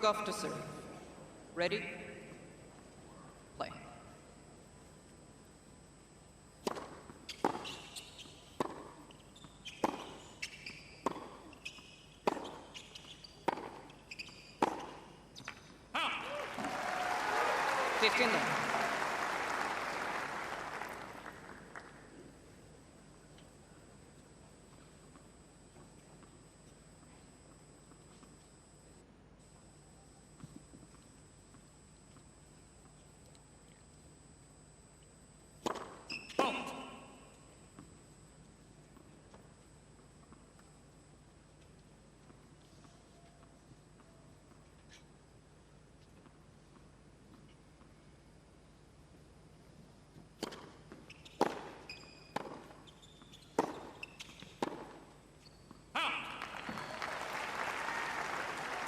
Gauff to serve. Ready? Play. Ah. 15 love.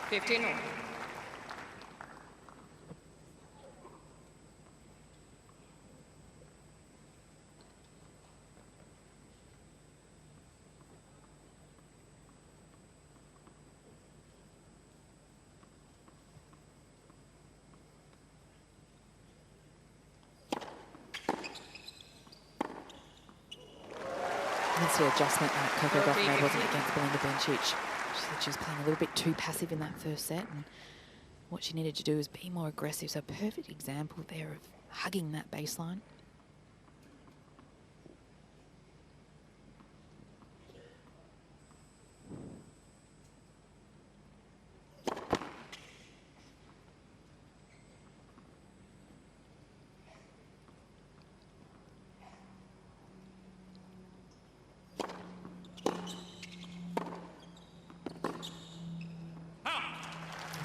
Fifteen all. That's the adjustment that Coco Gauff made, wasn't it, against Belinda Bencic. She said she was playing a little bit too passive in that first set, and what she needed to do is be more aggressive. So perfect example there of hugging that baseline.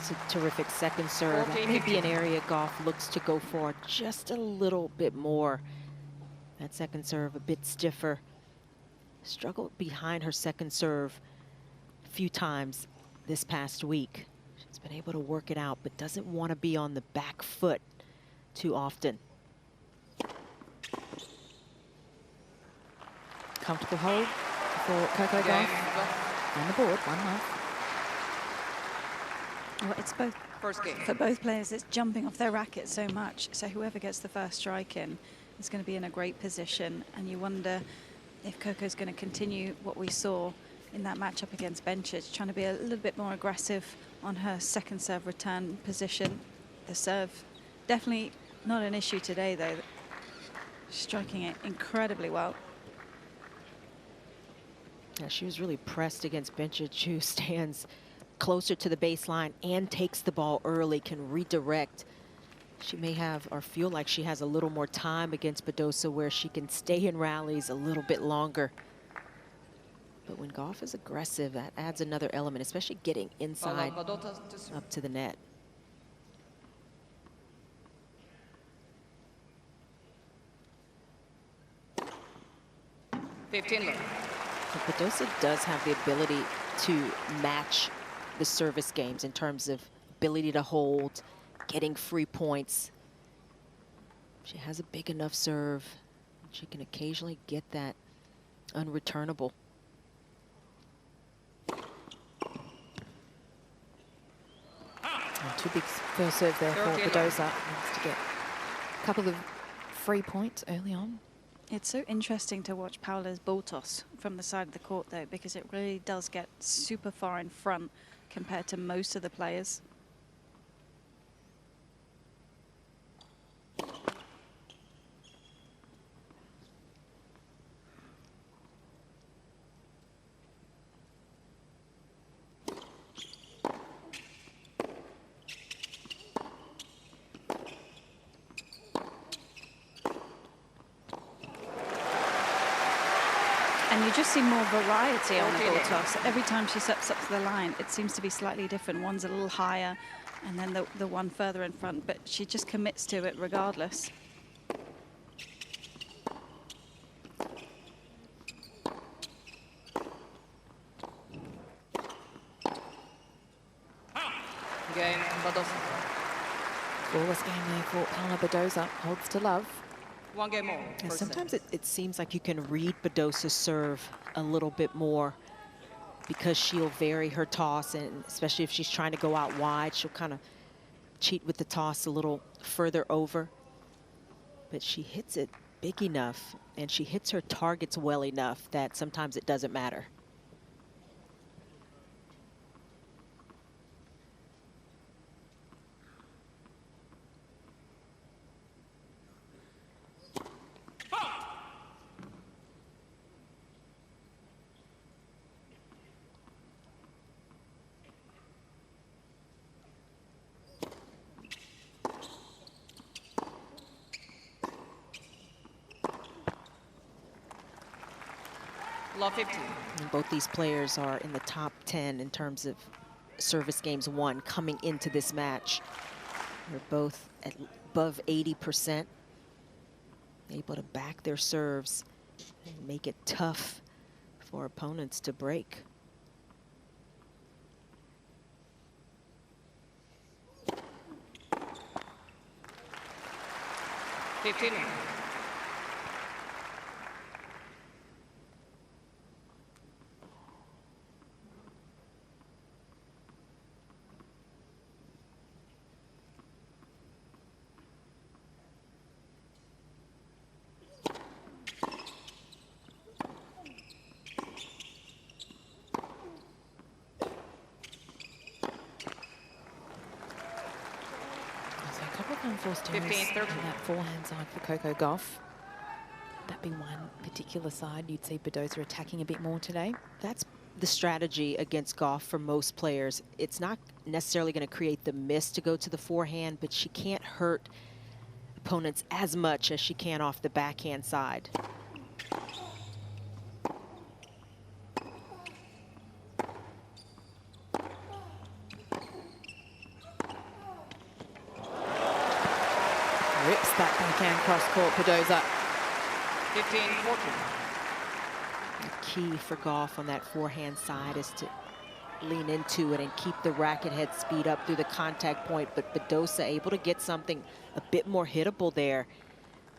A terrific second serve. Maybe an area Gauff looks to go for just a little bit more. That second serve a bit stiffer. Struggled behind her second serve a few times this past week. She's been able to work it out, but doesn't want to be on the back foot too often. Comfortable hold for Coco Gauff. On the board, 1-love. Well, it's both, for both players, it's jumping off their racket so much. So whoever gets the first strike in is going to be in a great position. And you wonder if Coco's going to continue what we saw in that matchup against Bencic, trying to be a little bit more aggressive on her second serve return position. The serve, definitely not an issue today, though. Striking it incredibly well. Yeah, she was really pressed against Bencic, who stands closer to the baseline and takes the ball early, can redirect. She may have or feel like she has a little more time against Badosa where she can stay in rallies a little bit longer. But when Gauff is aggressive, that adds another element, especially getting inside up to the net. Badosa does have the ability to match the service games in terms of ability to hold, getting free points. She has a big enough serve. She can occasionally get that unreturnable. And too big first serve there for Badosa. Needs to get a couple of free points early on. It's so interesting to watch Paula's ball toss from the side of the court, though, because it really does get super far in front compared to most of the players. And you just see more variety on the ball toss. Every time she steps up to the line, it seems to be slightly different. One's a little higher, and then the one further in front. But she just commits to it regardless. Game, Badosa. Flawless game there for Paula Badosa. Holds to love. One game more. Yeah, sometimes it seems like you can read Badosa's serve a little bit more. because she'll vary her toss, and especially if she's trying to go out wide, she'll kind of cheat with the toss a little further over. But she hits it big enough, and she hits her targets well enough that sometimes it doesn't matter. Love 15. And both these players are in the top 10 in terms of service games won coming into this match. They're both at above 80%, able to back their serves and make it tough for opponents to break. Forced to 15-13. that forehand side for Coco Gauff. That be one particular side you'd see Badosa attacking a bit more today. That's the strategy against Gauff for most players. It's not necessarily going to create the miss to go to the forehand, but she can't hurt opponents as much as she can off the backhand side. Rips that backhand cross court, Badosa. 15-14. The key for Gauff on that forehand side is to lean into it and keep the racket head speed up through the contact point, but Badosa able to get something a bit more hittable there,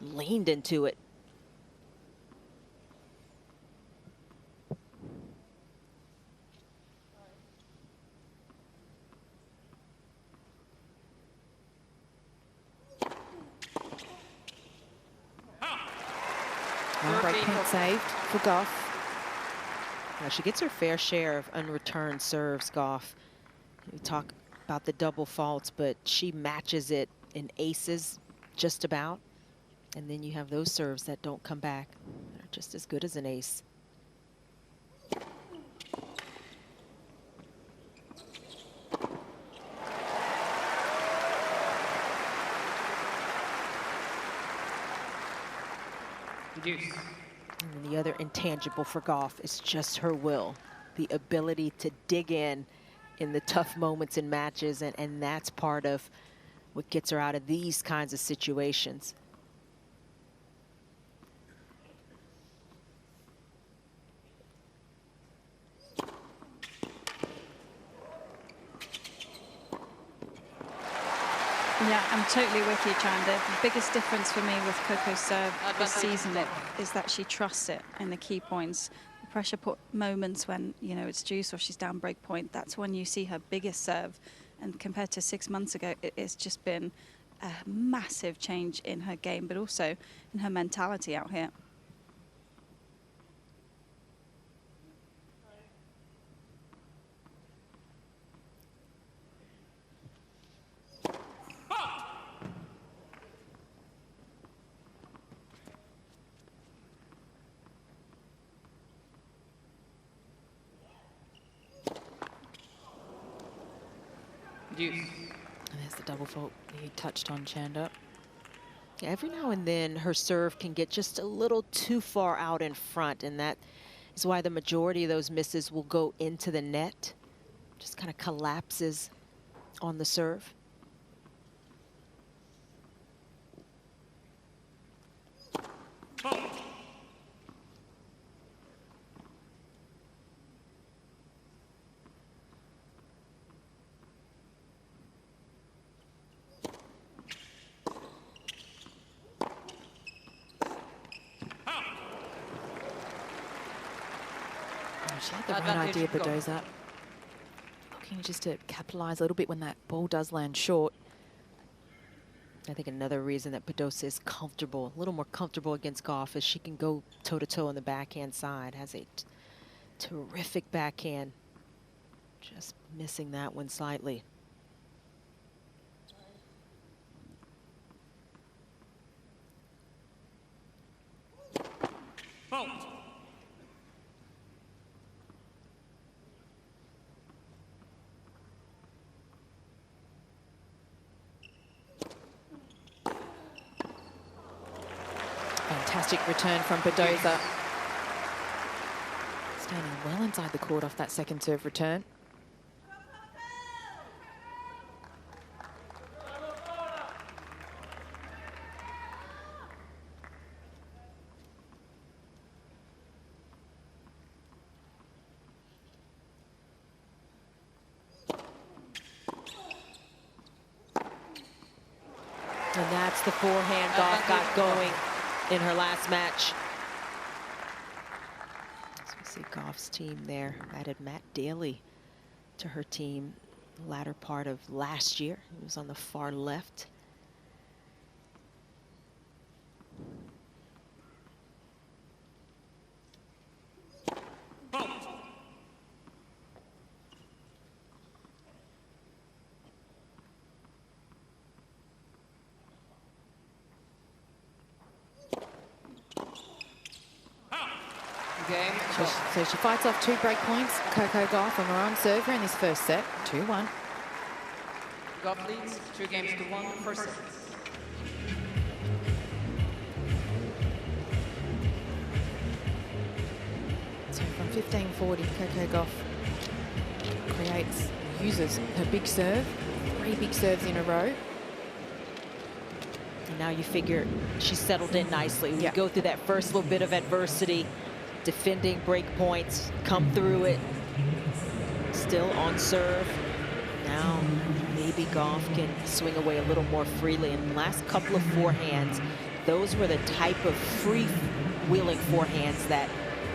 leaned into it. Break point saved for Gauff. Now she gets her fair share of unreturned serves, Gauff. We talk about the double faults, but she matches it in aces just about. And then you have those serves that don't come back. They're just as good as an ace. Deuce. And the other intangible for Gauff is just her will, the ability to dig in the tough moments in matches, and that's part of what gets her out of these kinds of situations. Yeah, I'm totally with you, Chanda. The biggest difference for me with Coco's serve this season is that she trusts it in the key points. The pressure moments when, you know, it's deuce or she's down break point, that's when you see her biggest serve. And compared to 6 months ago, it's just been a massive change in her game, but also in her mentality out here. Deuce. And there's the double fault you touched on, Chanda. Yeah, every now and then her serve can get just a little too far out in front, and that is why the majority of those misses will go into the net. Just kind of collapses on the serve. She had the right idea, Badosa. Looking just to capitalise a little bit when that ball does land short. I think another reason that Badosa is comfortable, a little more comfortable against Gauff, is she can go toe-to-toe on the backhand side. Has a terrific backhand. Just missing that one slightly. Fantastic return from Badosa. Standing well inside the court off that second serve return. And that's the forehand Gauff got going in her last match. So we see Gauff's team there. Added Matt Daly to her team the latter part of last year. He was on the far left. So she fights off 2 break points. Coco Gauff on her arm server in this first set, 2-1. Gauff leads 2-1 first set. So from 15-40, Coco Gauff uses her big serve, 3 big serves in a row. And now you figure she's settled in nicely. We go through that first little bit of adversity, defending break points, come through it, still on serve. Now maybe Gauff can swing away a little more freely. In the last couple of forehands, those were the type of free-wheeling forehands that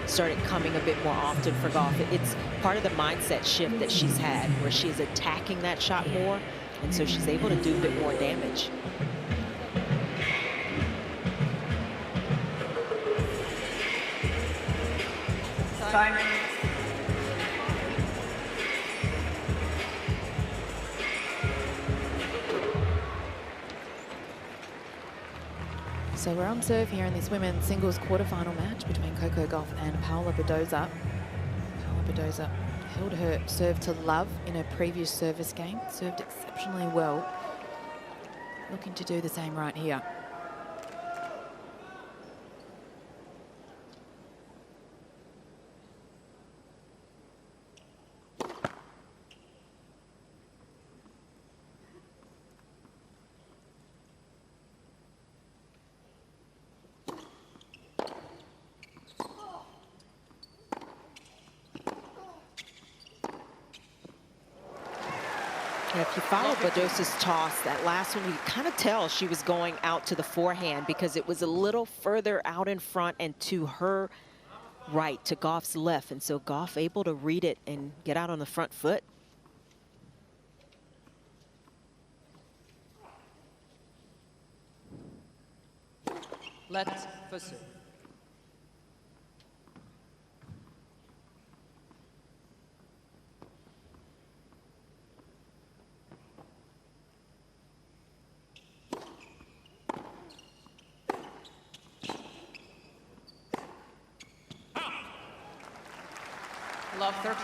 started coming a bit more often for Gauff. It's part of the mindset shift that she's had, where she's attacking that shot more, and so she's able to do a bit more damage. Time. So we're on serve here in this women's singles quarterfinal match between Coco Gauff and Paula Badosa. Paula Badosa held her serve to love in her previous service game, served exceptionally well. Looking to do the same right here. If you follow Badosa's toss, that last one, you kind of tell she was going out to the forehand because it was a little further out in front and to her right, to Gauff's left. And so Gauff able to read it and get out on the front foot. Let's pursue. Love 13.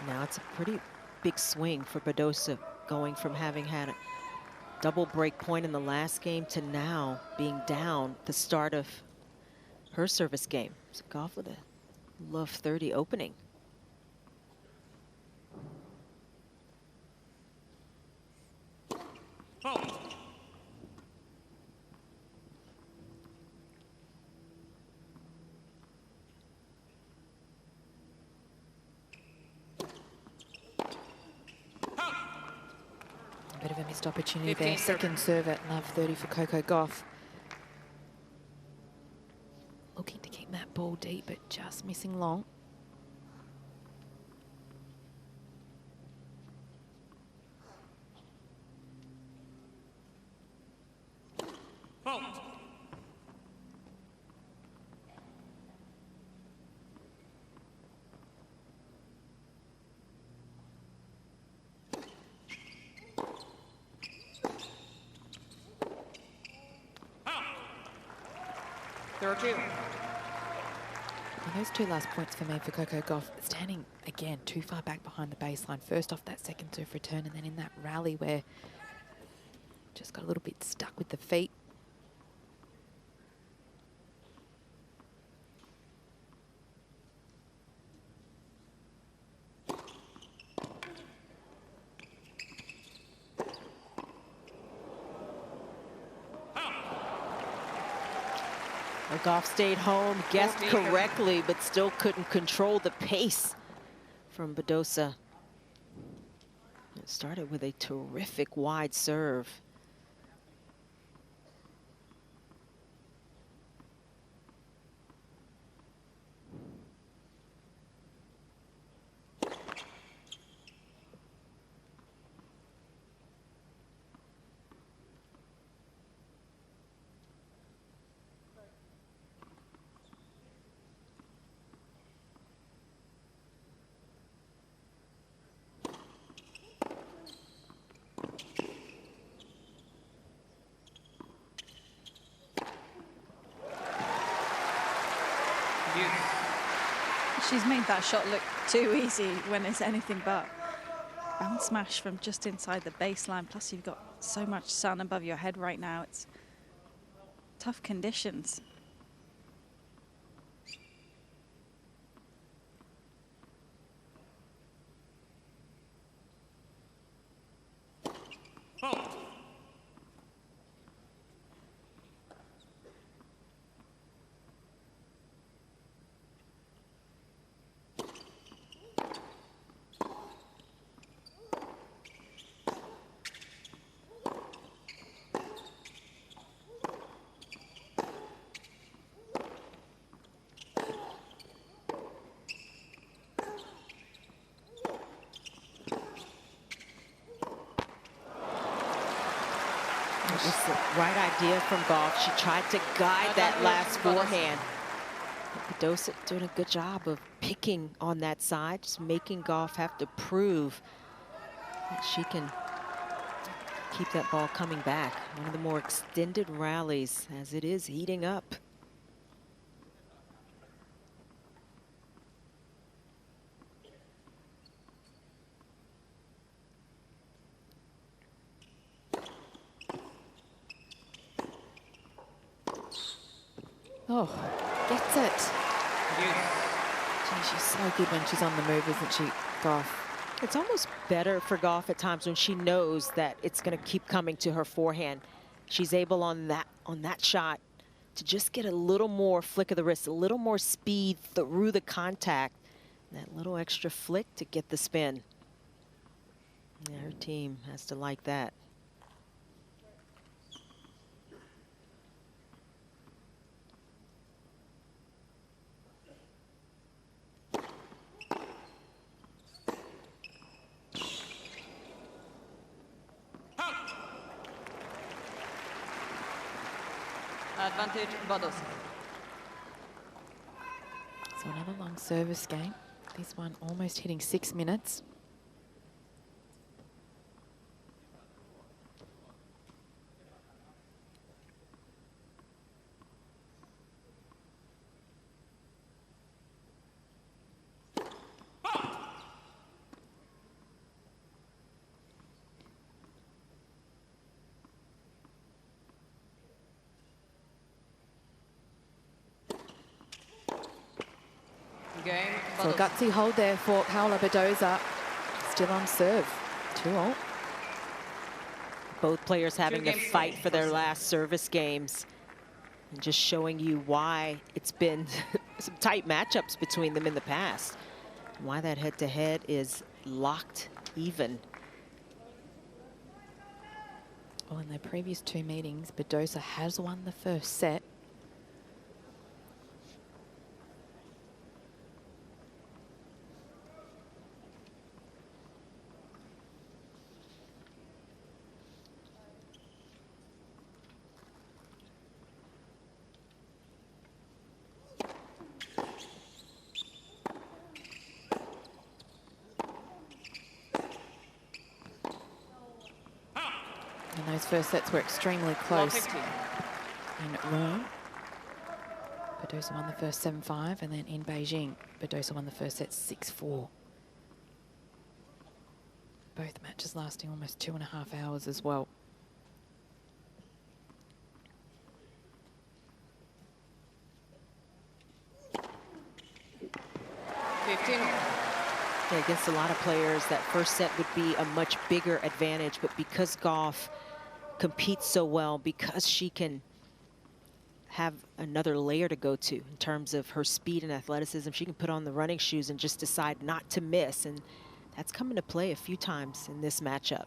Now it's a pretty big swing for Badosa, going from having had a double break point in the last game to now being down the start of her service game. So Gauff with a love 30 opening. Bit of a missed opportunity there. Second serve at love 30 for Coco Gauff. Looking to keep that ball deep, but just missing long. And those 2 last points for me for Coco Gauff, standing again too far back behind the baseline. First off that second serve return, and then in that rally where just got a little bit stuck with the feet. Gauff stayed home, guessed correctly, but still couldn't control the pace from Badosa. It started with a terrific wide serve. She's made that shot look too easy when it's anything but. Bounce smash from just inside the baseline. Plus you've got so much sun above your head right now. It's tough conditions. It was the right idea from Gauff. She tried to guide that last forehand. Badosa doing a good job of picking on that side, just making Gauff have to prove that she can keep that ball coming back. One of the more extended rallies as it is heating up. Oh, gets it. Gee, she's so good when she's on the move, isn't she, Gauff? It's almost better for Gauff at times when she knows that it's going to keep coming to her forehand. She's able on that shot to just get a little more flick of the wrist, a little more speed through the contact, that little extra flick to get the spin. Yeah, her team has to like that. Advantage, Badosa. So another long service game. This one almost hitting 6 minutes. So a gutsy hold there for Paula Badosa. Still on serve. 2-all. Both players having to fight for their last service games. And just showing you why it's been some tight matchups between them in the past. Why that head-to-head is locked even. Well, in their previous 2 meetings, Badosa has won the first set. And those first sets were extremely close in Rome. Badosa won the first 7-5, and then in Beijing, Badosa won the first set 6-4. Both matches lasting almost 2.5 hours as well. Yeah, against a lot of players, that first set would be a much bigger advantage, but because Gauff competes so well, because she can have another layer to go to in terms of her speed and athleticism, she can put on the running shoes and just decide not to miss, and that's come into play a few times in this matchup.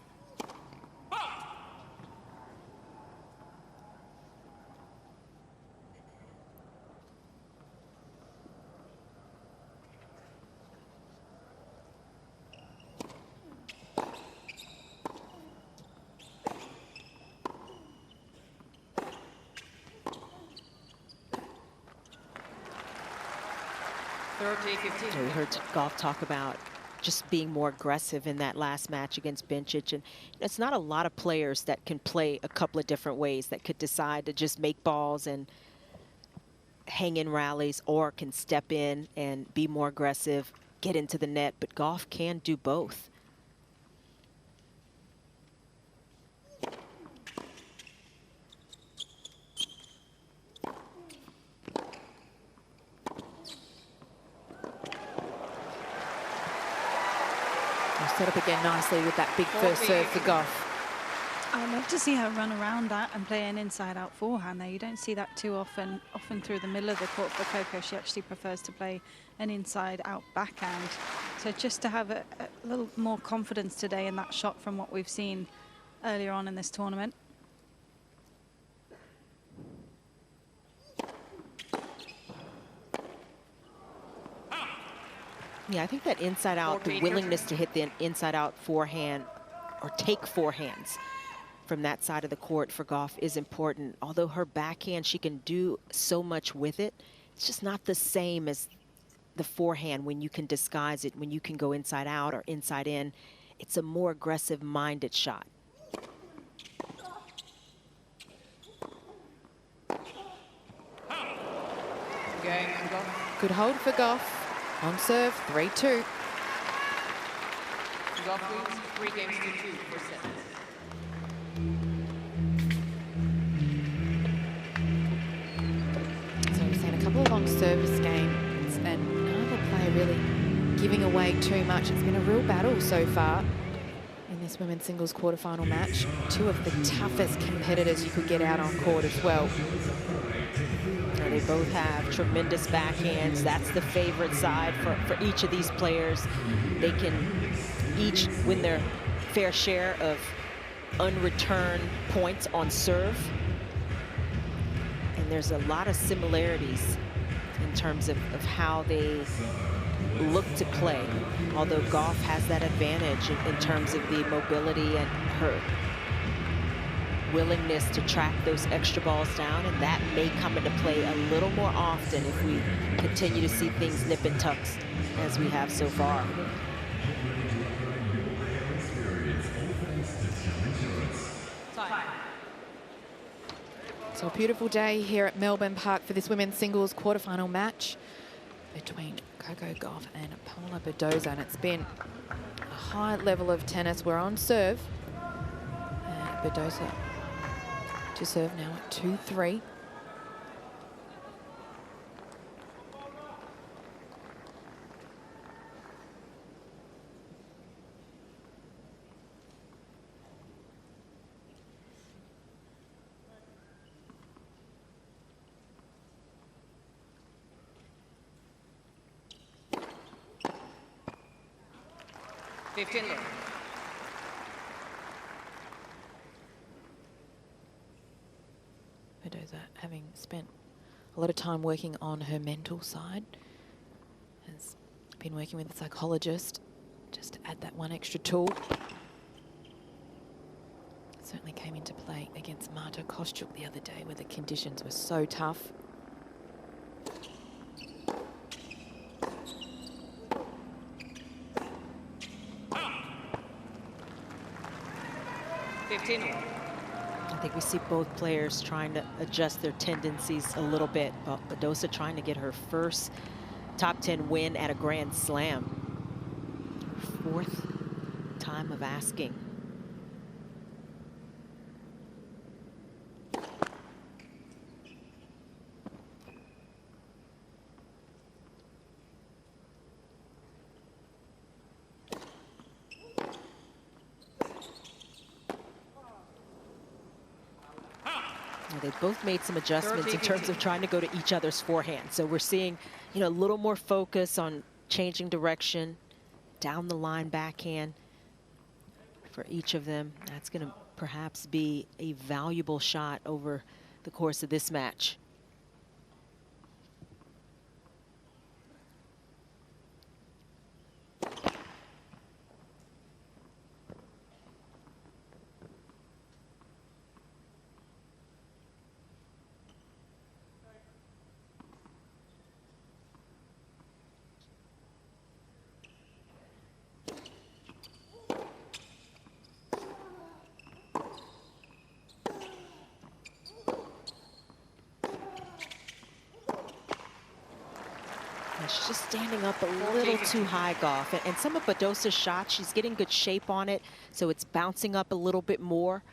So we heard Gauff talk about just being more aggressive in that last match against Bencic, and it's not a lot of players that can play a couple of different ways, that could decide to just make balls and hang in rallies, or can step in and be more aggressive, get into the net, but Gauff can do both. Set up again nicely with that big first serve for Gauff. I'd love to see her run around that and play an inside-out forehand there. You don't see that too often. Often through the middle of the court for Coco, she actually prefers to play an inside-out backhand. So just to have a little more confidence today in that shot from what we've seen earlier on in this tournament. Yeah, I think that inside out, the willingness to hit the inside out forehand or take forehands from that side of the court for Gauff is important. Although her backhand, she can do so much with it, it's just not the same as the forehand when you can disguise it, when you can go inside out or inside in. It's a more aggressive minded shot. Good hold for Gauff. On serve, 3-2. Gauff wins 3 games to 2 for set. So we've seen a couple of long service games and neither player really giving away too much. It's been a real battle so far in this women's singles quarterfinal match. Two of the toughest competitors you could get out on court as well. They both have tremendous backhands. That's the favorite side for each of these players. They can each win their fair share of unreturned points on serve. And there's a lot of similarities in terms of how they look to play. Although Gauff has that advantage in terms of the mobility and her willingness to track those extra balls down, and that may come into play a little more often if we continue to see things nip and tucks as we have so far. So a beautiful day here at Melbourne Park for this women's singles quarterfinal match between Coco Gauff and Paula Badosa, and it's been a high level of tennis. We're on serve. Badosa to serve now at 2-3. Badosa, having spent a lot of time working on her mental side, has been working with a psychologist just to add that one extra tool. Certainly came into play against Marta Kostyuk the other day where the conditions were so tough. I think we see both players trying to adjust their tendencies a little bit. Badosa trying to get her first top 10 win at a Grand Slam. Her 4th time of asking. They've both made some adjustments in terms of trying to go to each other's forehand. So we're seeing, a little more focus on changing direction, down the line backhand for each of them. That's going to perhaps be a valuable shot over the course of this match. She's just standing up a little too high, Gauff. And some of Badosa's shots, she's getting good shape on it, so it's bouncing up a little bit more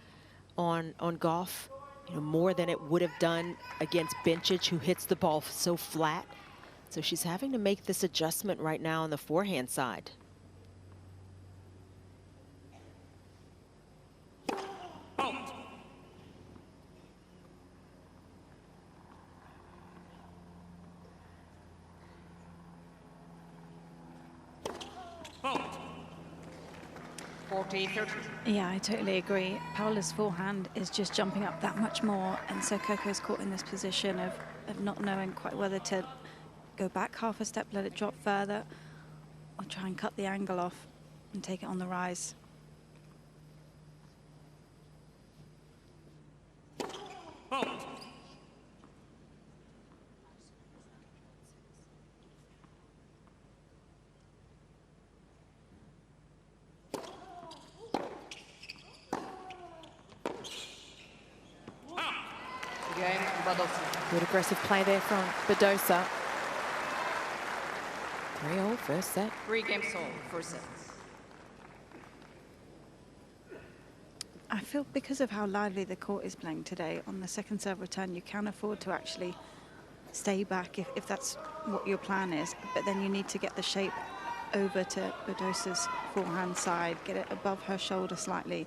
on Gauff, more than it would have done against Bencic, who hits the ball so flat. So she's having to make this adjustment right now on the forehand side. Yeah, I totally agree. Paula's forehand is just jumping up that much more, and so Coco's caught in this position of not knowing quite whether to go back half a step, let it drop further, or try and cut the angle off and take it on the rise. Good aggressive play there from Badosa. 3-all, first set. 3 games sold, first set. I feel because of how lively the court is playing today, on the second serve return, you can afford to actually stay back if that's what your plan is. But then you need to get the shape over to Badosa's forehand side, get it above her shoulder slightly.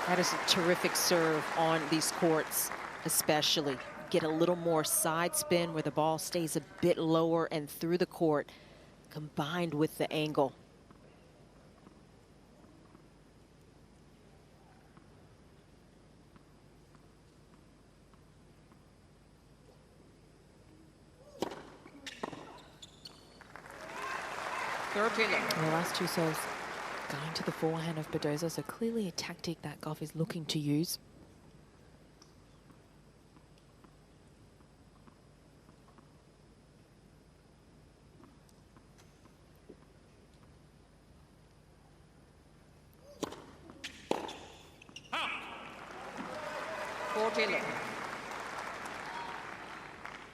That is a terrific serve on these courts, especially. Get a little more side spin where the ball stays a bit lower and through the court, combined with the angle. The last 2 serves going to the forehand of Badosa, so clearly a tactic that Gauff is looking to use.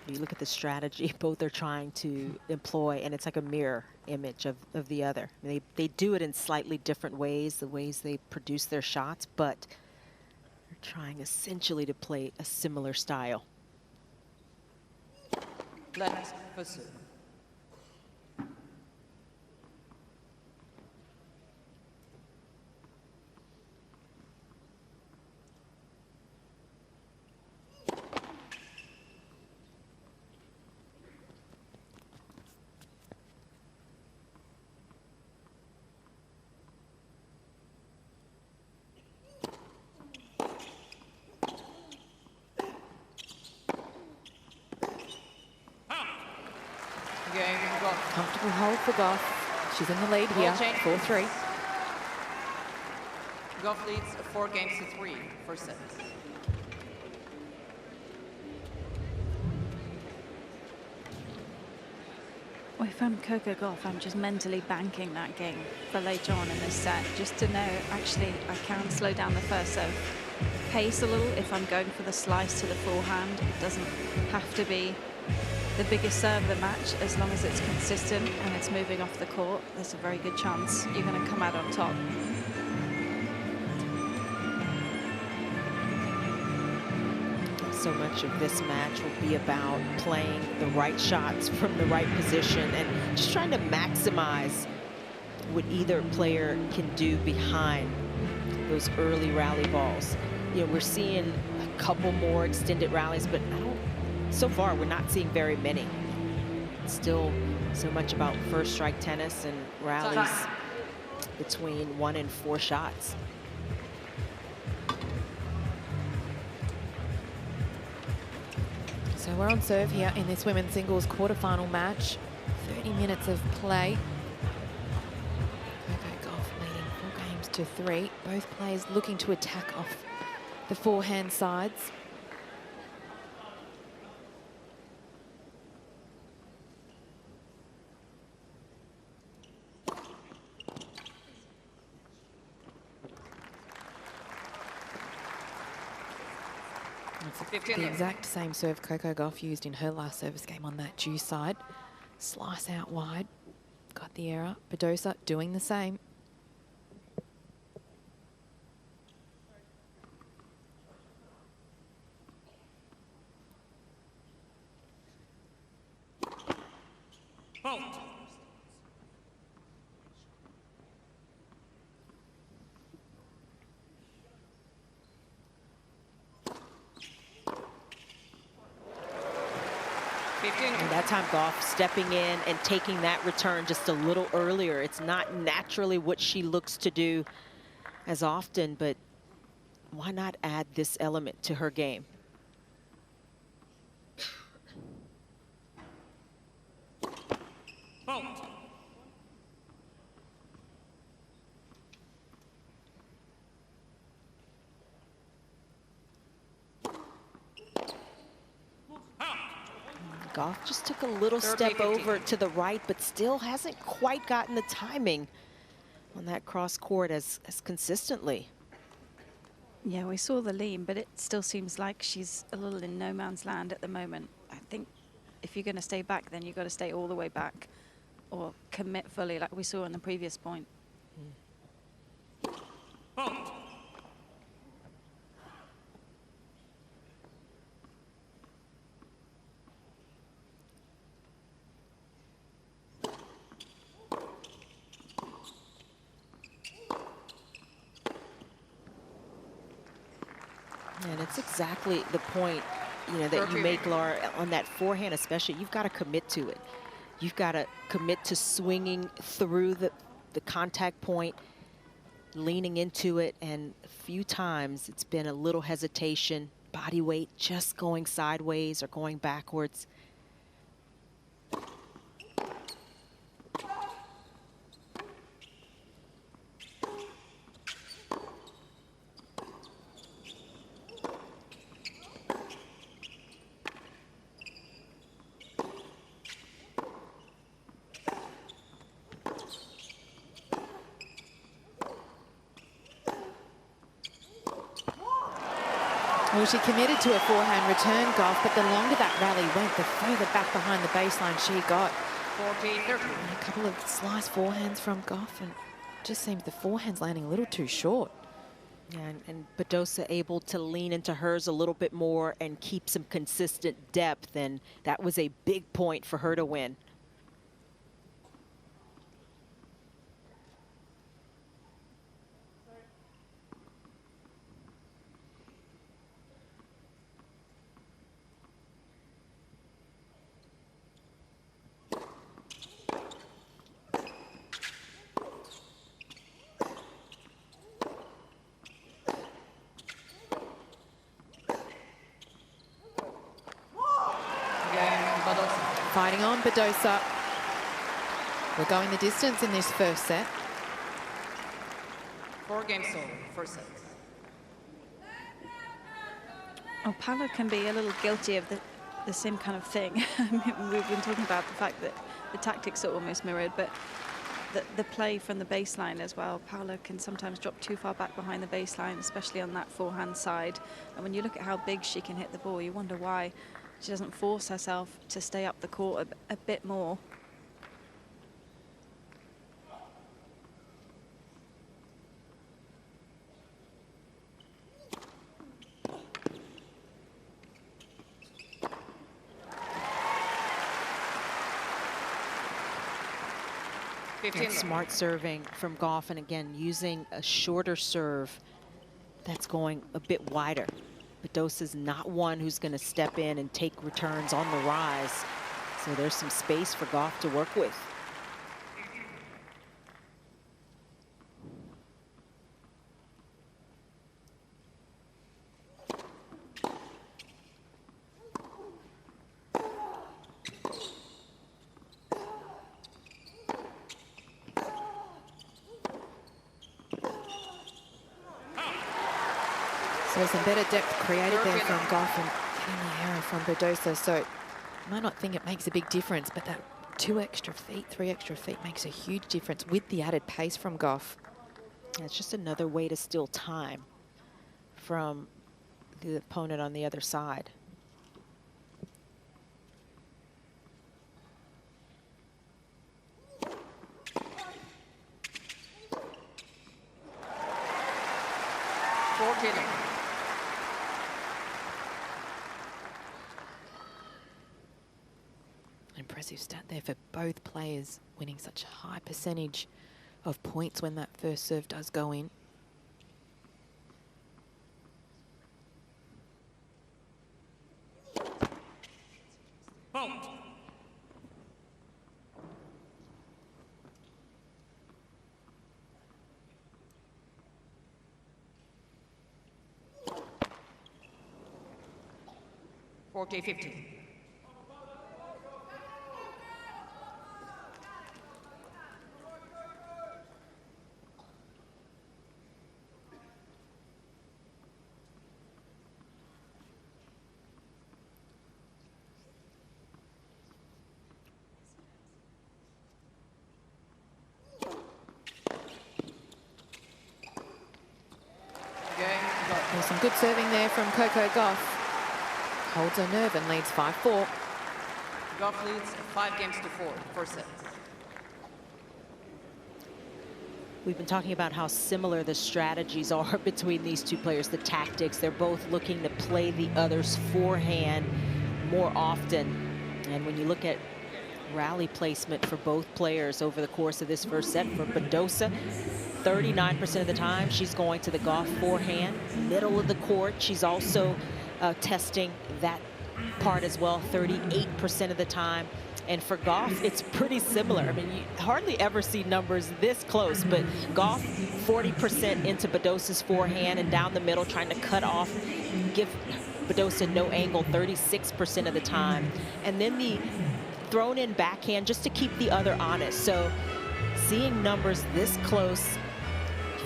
You look at the strategy both are trying to employ, and it's like a mirror image of the other. They do it in slightly different ways, the ways they produce their shots, but they're trying essentially to play a similar style. Let's pursue. Comfortable hold for Gauff. She's in the lead here, 4-3. Gauff leads 4 games to 3, first set. If I'm Coco Gauff, I'm just mentally banking that game for later on in this set, just to know, actually, I can slow down the first serve pace a little if I'm going for the slice to the forehand. It doesn't have to be the biggest serve of the match. As long as it's consistent and it's moving off the court, there's a very good chance you're going to come out on top. So much of this match will be about playing the right shots from the right position and just trying to maximize what either player can do behind those early rally balls. You know, we're seeing a couple more extended rallies, but so far we're not seeing very many. It's still so much about first strike tennis and rallies between 1 and 4 shots. So we're on serve here in this women's singles quarterfinal match. 30 minutes of play. Coco Gauff leading 4-3. Both players looking to attack off the forehand sides. The exact same serve Coco Gauff used in her last service game on that due side. Slice out wide. Got the error. Badosa doing the same. And that time Gauff stepping in and taking that return just a little earlier. It's not naturally what she looks to do as often, but why not add this element to her game? Gauff just took a little step over to the right, but still hasn't quite gotten the timing on that cross court as consistently. Yeah, we saw the lean, but it still seems like she's a little in no man's land at the moment. I think if you're going to stay back, then you've got to stay all the way back or commit fully like we saw on the previous point. And it's exactly the point, you know, that you make, Laura, on that forehand especially. You've got to commit to it. You've got to commit to swinging through the contact point, leaning into it, and a few times it's been a little hesitation, body weight just going sideways or going backwards. Well, she committed to a forehand return, Gauff, but the longer that rally went, the further back behind the baseline she got. 14-13. A couple of slice forehands from Gauff, and just seems the forehand's landing a little too short. Yeah, and Badosa able to lean into hers a little bit more and keep some consistent depth, and that was a big point for her to win. Fighting on, Badosa. We're going the distance in this first set. 4 games sold, first set. Oh, Paula can be a little guilty of the same kind of thing. I mean, we've been talking about the fact that the tactics are almost mirrored, but the play from the baseline as well. Paula can sometimes drop too far back behind the baseline, especially on that forehand side. And when you look at how big she can hit the ball, you wonder why she doesn't force herself to stay up the court a bit more. Smart serving from Gauff, and again using a shorter serve that's going a bit wider. Badosa's not one who's going to step in and take returns on the rise, so there's some space for Gauff to work with. So some better depth created there from Gauff and getting the error from Badosa. So you might not think it makes a big difference, but that 2 extra feet, 3 extra feet makes a huge difference with the added pace from Gauff. It's just another way to steal time from the opponent on the other side. Impressive stat there for both players, winning such a high percentage of points when that first serve does go in. Okay, 15. There's some good serving there from Coco Gauff. Holds her nerve and leads 5-4. Gauff leads 5 games to 4, first set. We've been talking about how similar the strategies are between these two players, the tactics. They're both looking to play the other's forehand more often. And when you look at rally placement for both players over the course of this first set, for Badosa, 39% of the time she's going to the Gauff forehand, middle of the court. She's also testing that part as well, 38% of the time. And for Gauff, it's pretty similar. I mean, you hardly ever see numbers this close, but Gauff 40% into Badosa's forehand and down the middle, trying to cut off, give Badosa no angle 36% of the time. And then the thrown in backhand just to keep the other honest. So seeing numbers this close,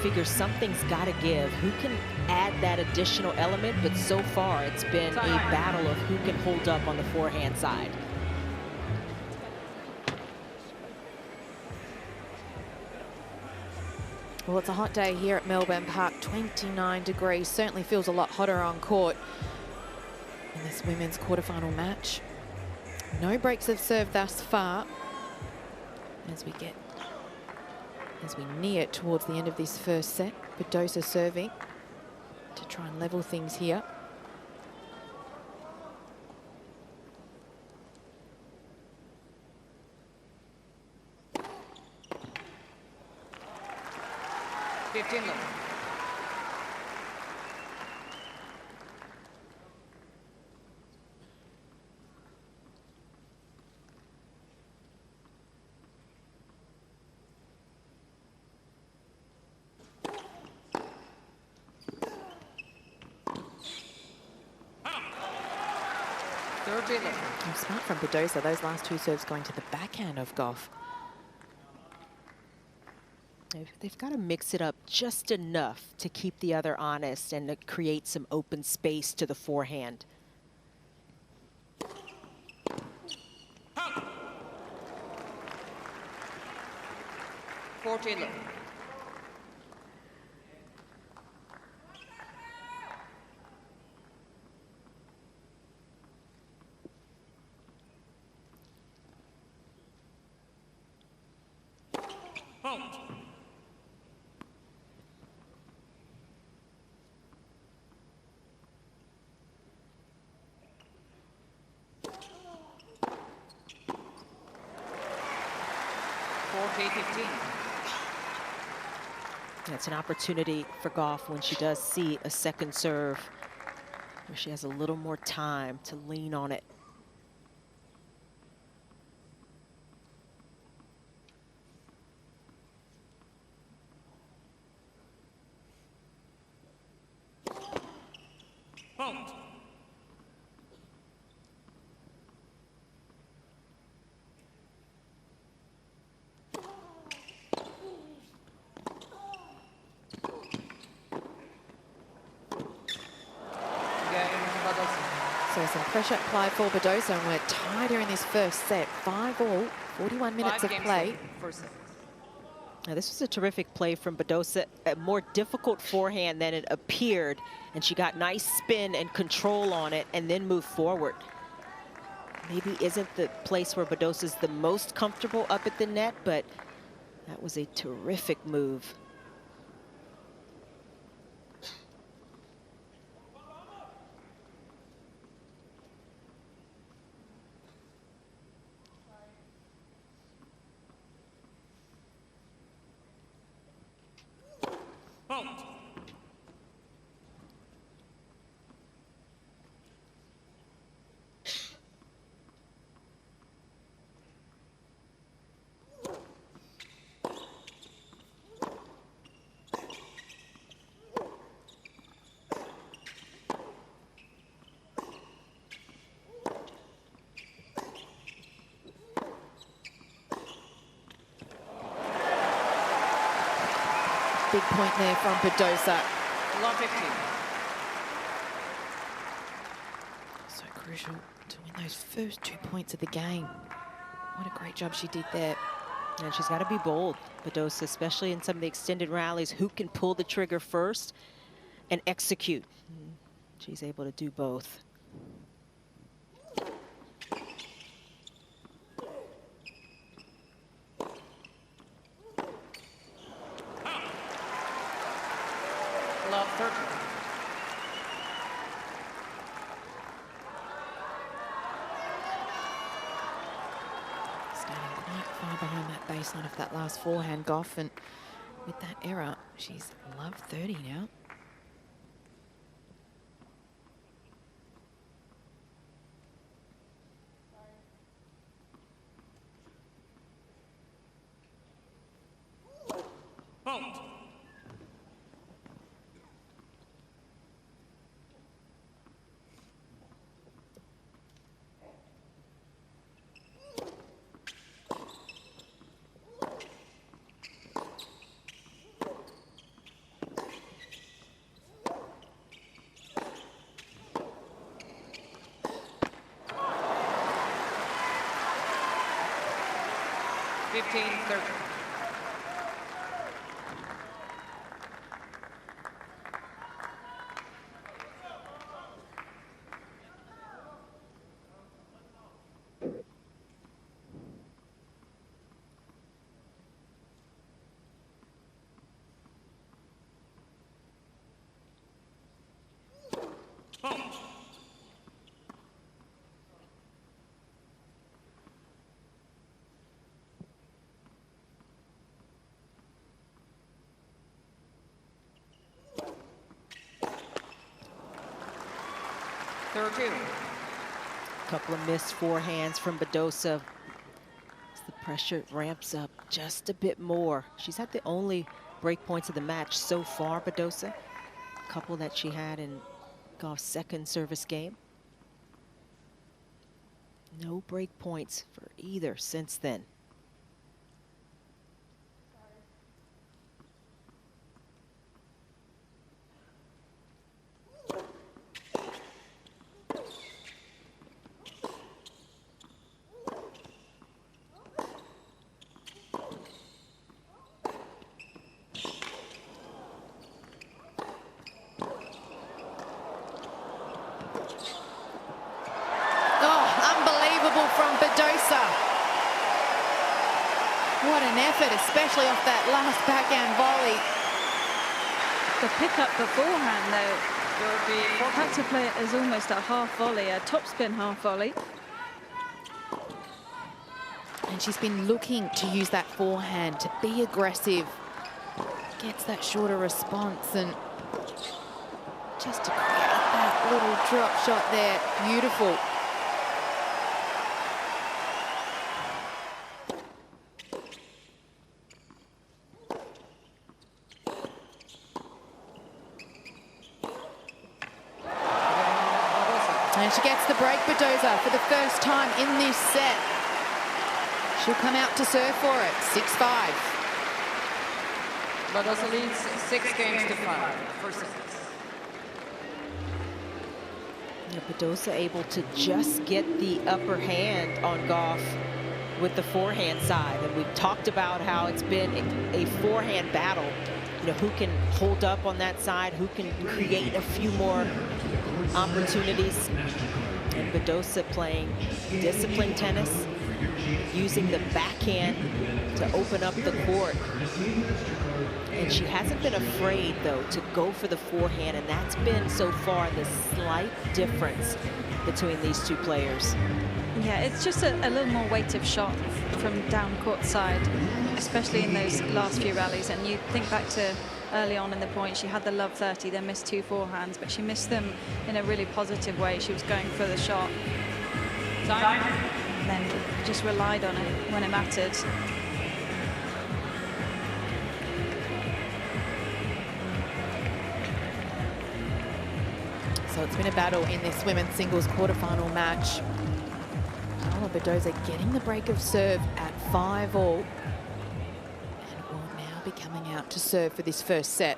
figure something's got to give. Who can add that additional element? But so far, it's been a battle of who can hold up on the forehand side. Well, it's a hot day here at Melbourne Park, 29 degrees. Certainly feels a lot hotter on court in this women's quarterfinal match. No breaks have served thus far. As we near towards the end of this first set, Badosa serving to try and level things here. Smart from Badosa, those last 2 serves going to the backhand of Gauff. They've got to mix it up just enough to keep the other honest and to create some open space to the forehand. 14 love. It's an opportunity for Gauff when she does see a second serve, where she has a little more time to lean on it. So some pressure applied for Badosa, and we're tied here in this first set. 5-all, 41 minutes of play. Now, this was a terrific play from Badosa, a more difficult forehand than it appeared, and she got nice spin and control on it and then moved forward. Maybe isn't the place where Badosa's the most comfortable up at the net, but that was a terrific move. Big point there from Badosa. Love 15. So crucial to win those first 2 points of the game. What a great job she did there. And she's got to be bold, Badosa, especially in some of the extended rallies. Who can pull the trigger first and execute? She's able to do both. Love 13. Standing quite far behind that baseline of that last forehand, Gauff, and with that error, she's love 30 now. Couple of missed forehands from Badosa. As the pressure ramps up just a bit more. She's had the only break points of the match so far, Badosa. A couple that she had in Gauff's second service game. No break points for either since then. from Badosa. What an effort, especially off that last backhand volley. The pickup beforehand, though, had to play it as almost a half volley, a topspin half volley. And she's been looking to use that forehand to be aggressive. Gets that shorter response, and just to create that little drop shot there. Beautiful. And she gets the break, Badosa, for the first time in this set. She'll come out to serve for it, 6-5. Badosa leads 6 games to 5. First set. Yeah, Badosa able to just get the upper hand on Gauff with the forehand side. And we've talked about how it's been a forehand battle. You know, who can hold up on that side, who can create a few more opportunities. And Badosa playing disciplined tennis, using the backhand to open up the court. And she hasn't been afraid, though, to go for the forehand, and that's been, so far, the slight difference between these two players. Yeah, it's just a little more weighted shot from down court side, especially in those last few rallies. And you think back to early on in the point, she had the love 30, then missed 2 forehands, but she missed them in a really positive way. She was going for the shot. Time. And then just relied on it when it mattered. So it's been a battle in this women's singles quarterfinal match. Paula Badosa getting the break of serve at 5-all. And will now be coming out to serve for this first set.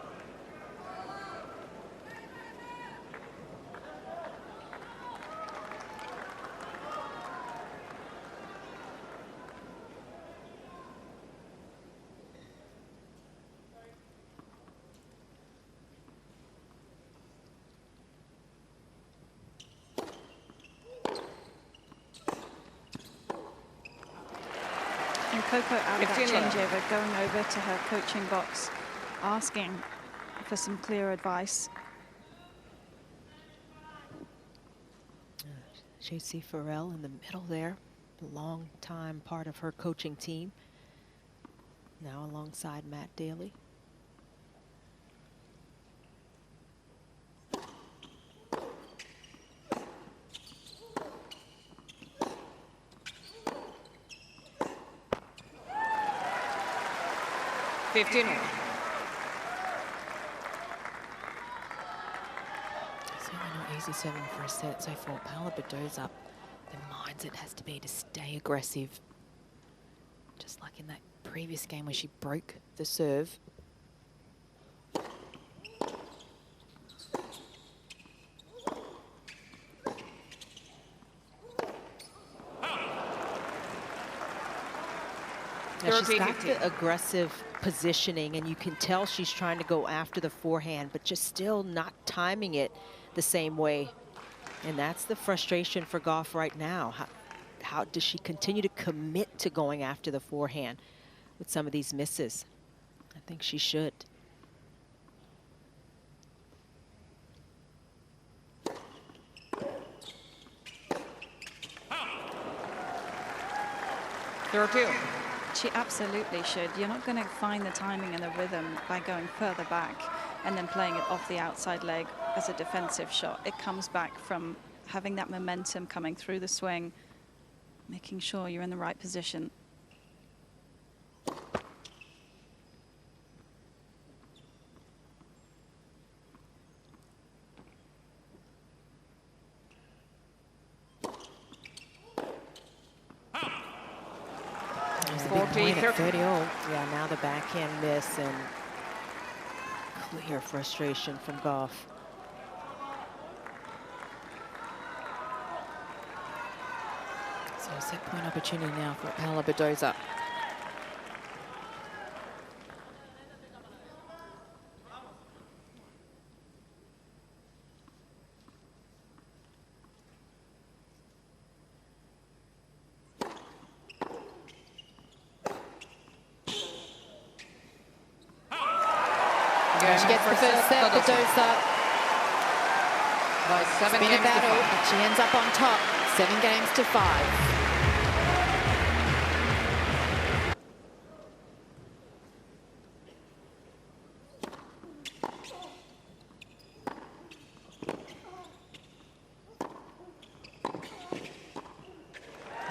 And Coco out of that changeover, going over to her coaching box, asking for some clear advice. JC Farrell in the middle there, a long time part of her coaching team. Now alongside Matt Daly. Certainly not easy serving for a set. So for Paula Badosa, the mindset has to be to stay aggressive. Just like in that previous game where she broke the serve. Now she's got the aggressive positioning, and you can tell she's trying to go after the forehand, but just still not timing it the same way. And that's the frustration for Gauff right now. How does she continue to commit to going after the forehand with some of these misses? I think she should. There are 2. She absolutely should. You're not going to find the timing and the rhythm by going further back and then playing it off the outside leg as a defensive shot. It comes back from having that momentum coming through the swing, making sure you're in the right position. Big point at 30-all. Yeah, now the backhand miss and clear frustration from Gauff. So set point opportunity now for Paula Badosa. game. She gets the first set, Badosa. By 7 It's been games a battle, to 5. but she ends up on top, 7 games to 5.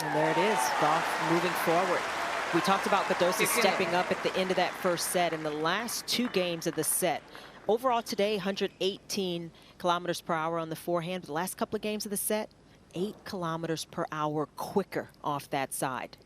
And there it is, Gauff moving forward. We talked about Badosa stepping up at the end of that first set in the last 2 games of the set. Overall today, 118 kilometers per hour on the forehand. The last couple of games of the set, 8 kilometers per hour quicker off that side.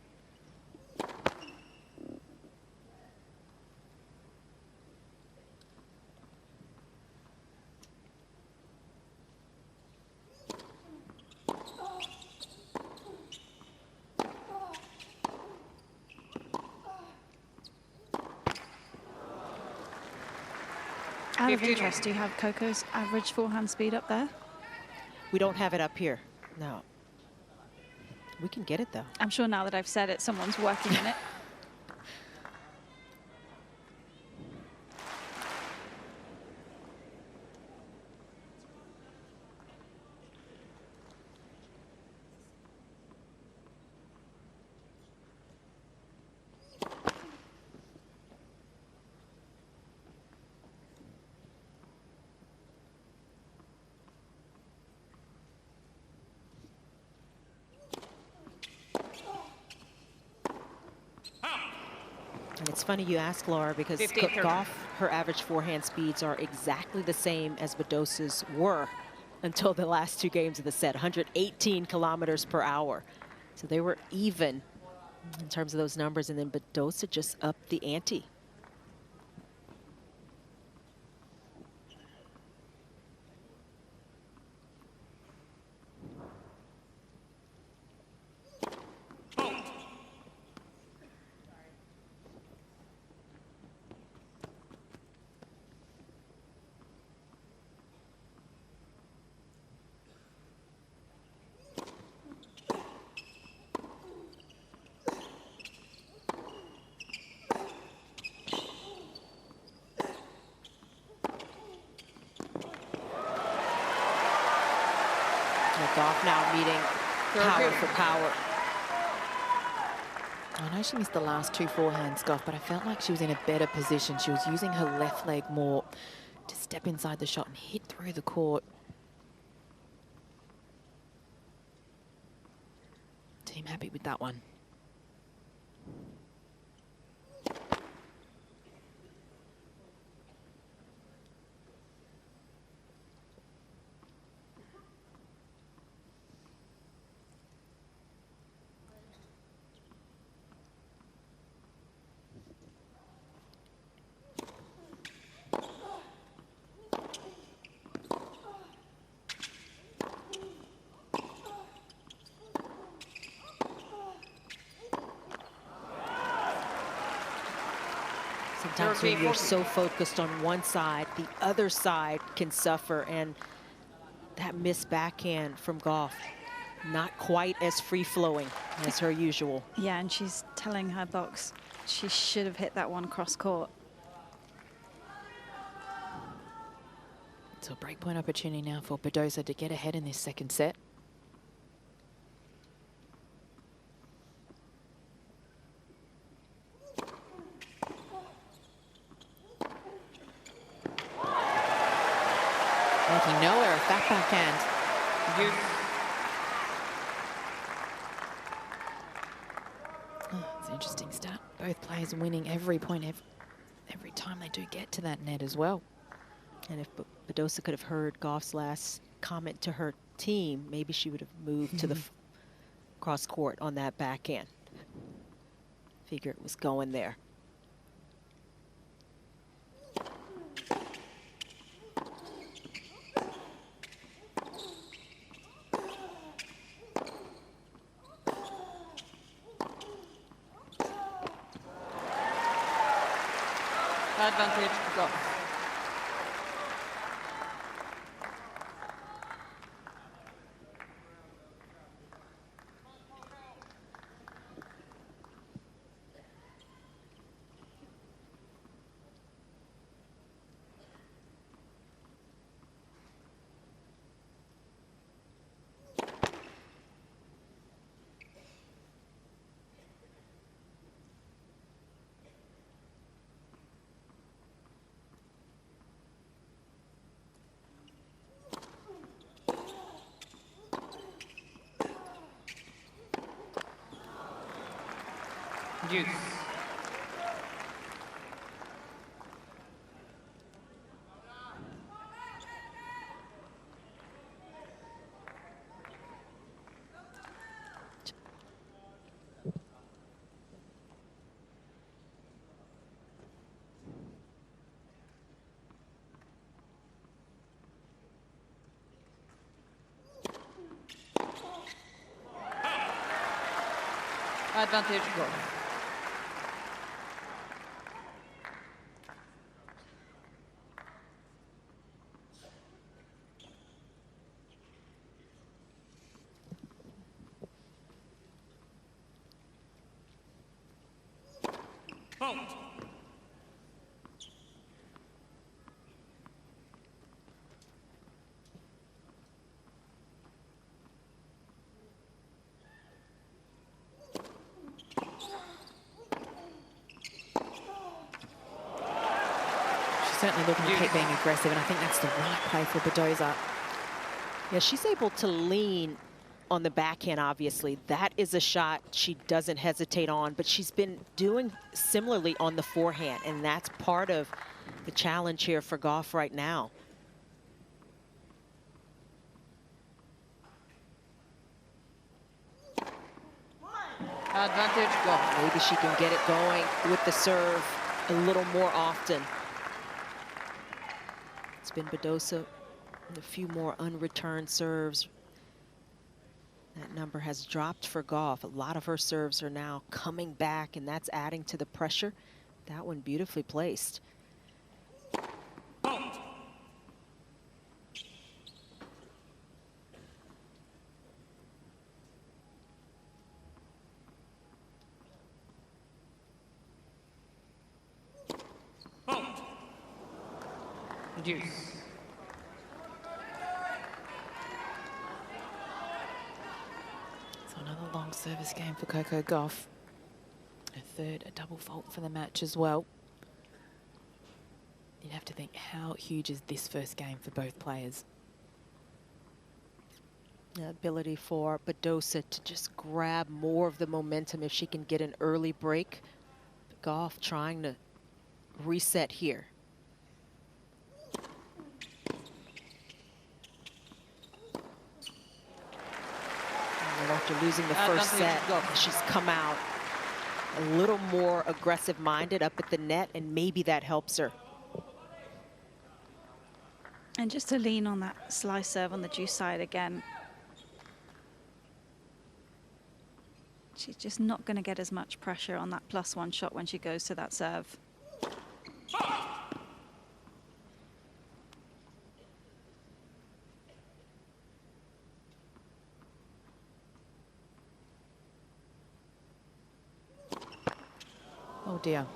Out of interest, do you have Coco's average forehand speed up there? We don't have it up here, no. We can get it though. I'm sure now that I've said it, someone's working on it. And it's funny you ask, Laura, because Gauff, her average forehand speeds are exactly the same as Badosa's were until the last 2 games of the set, 118 kilometers per hour. So they were even in terms of those numbers, and then Badosa just upped the ante. Gauff now meeting power for power. I know she missed the last 2 forehands, Gauff, but I felt like she was in a better position. She was using her left leg more to step inside the shot and hit through the court. Team happy with that one. Sometimes when you're so focused on one side, the other side can suffer, and that missed backhand from Gauff, not quite as free-flowing as her usual. Yeah, and she's telling her box she should have hit that one cross-court. So a breakpoint opportunity now for Badosa to get ahead in this second set. Making nowhere of that backhand. Oh, it's an interesting stat. Both players winning every point every time they do get to that net as well. And if Badosa could have heard Gauff's last comment to her team, maybe she would have moved to the cross court on that backhand. Figure it was going there. Advantage, go. Deuce. Advantage, go. Halt. Certainly looking to keep being aggressive, and I think that's the right play for Badosa. Yeah, she's able to lean on the backhand, obviously. That is a shot she doesn't hesitate on, but she's been doing similarly on the forehand, and that's part of the challenge here for Gauff right now. Advantage, go. Maybe she can get it going with the serve a little more often. It's been Badosa and a few more unreturned serves. That number has dropped for Gauff. A lot of her serves are now coming back, and that's adding to the pressure. That one beautifully placed. Deuce. So another long service game for Coco Gauff. A double fault for the match as well. You'd have to think, how huge is this first game for both players? The ability for Badosa to just grab more of the momentum if she can get an early break. Gauff trying to reset here. And after losing the first set, she's come out a little more aggressive-minded up at the net, and maybe that helps her. And just to lean on that slice serve on the juice side again. She's just not going to get as much pressure on that +1 shot when she goes to that serve. Oh dear.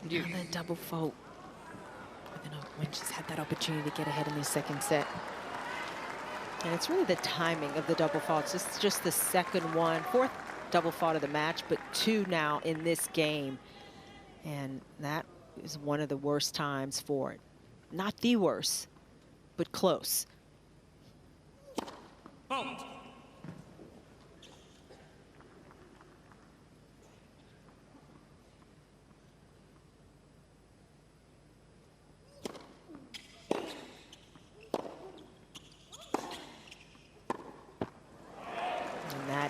Another double fault. When she's had that opportunity to get ahead in the second set. And it's really the timing of the double faults. It's just the second one, fourth double fault of the match, but 2 now in this game. And that is one of the worst times for it. Not the worst, but close. Fault.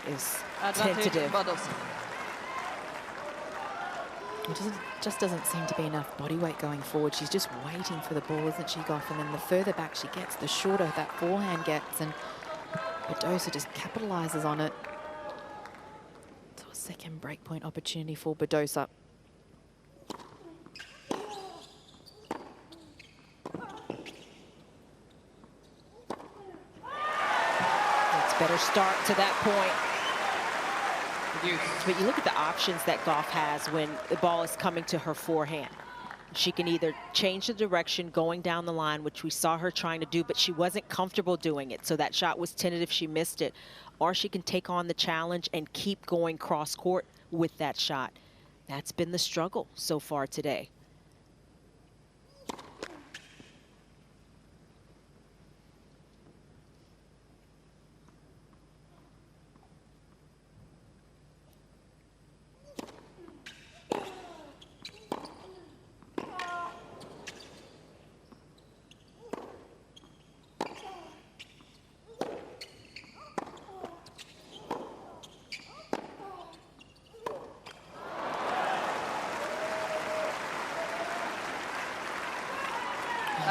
Is tentative. It just doesn't seem to be enough body weight going forward. She's just waiting for the ball, isn't she, Gauff? And then the further back she gets, the shorter that forehand gets, and Badosa just capitalizes on it. So a second breakpoint opportunity for Badosa. Better start to that point. But you look at the options that Gauff has when the ball is coming to her forehand. She can either change the direction going down the line, which we saw her trying to do, but she wasn't comfortable doing it. So that shot was tentative, she missed it. Or she can take on the challenge and keep going cross court with that shot. That's been the struggle so far today.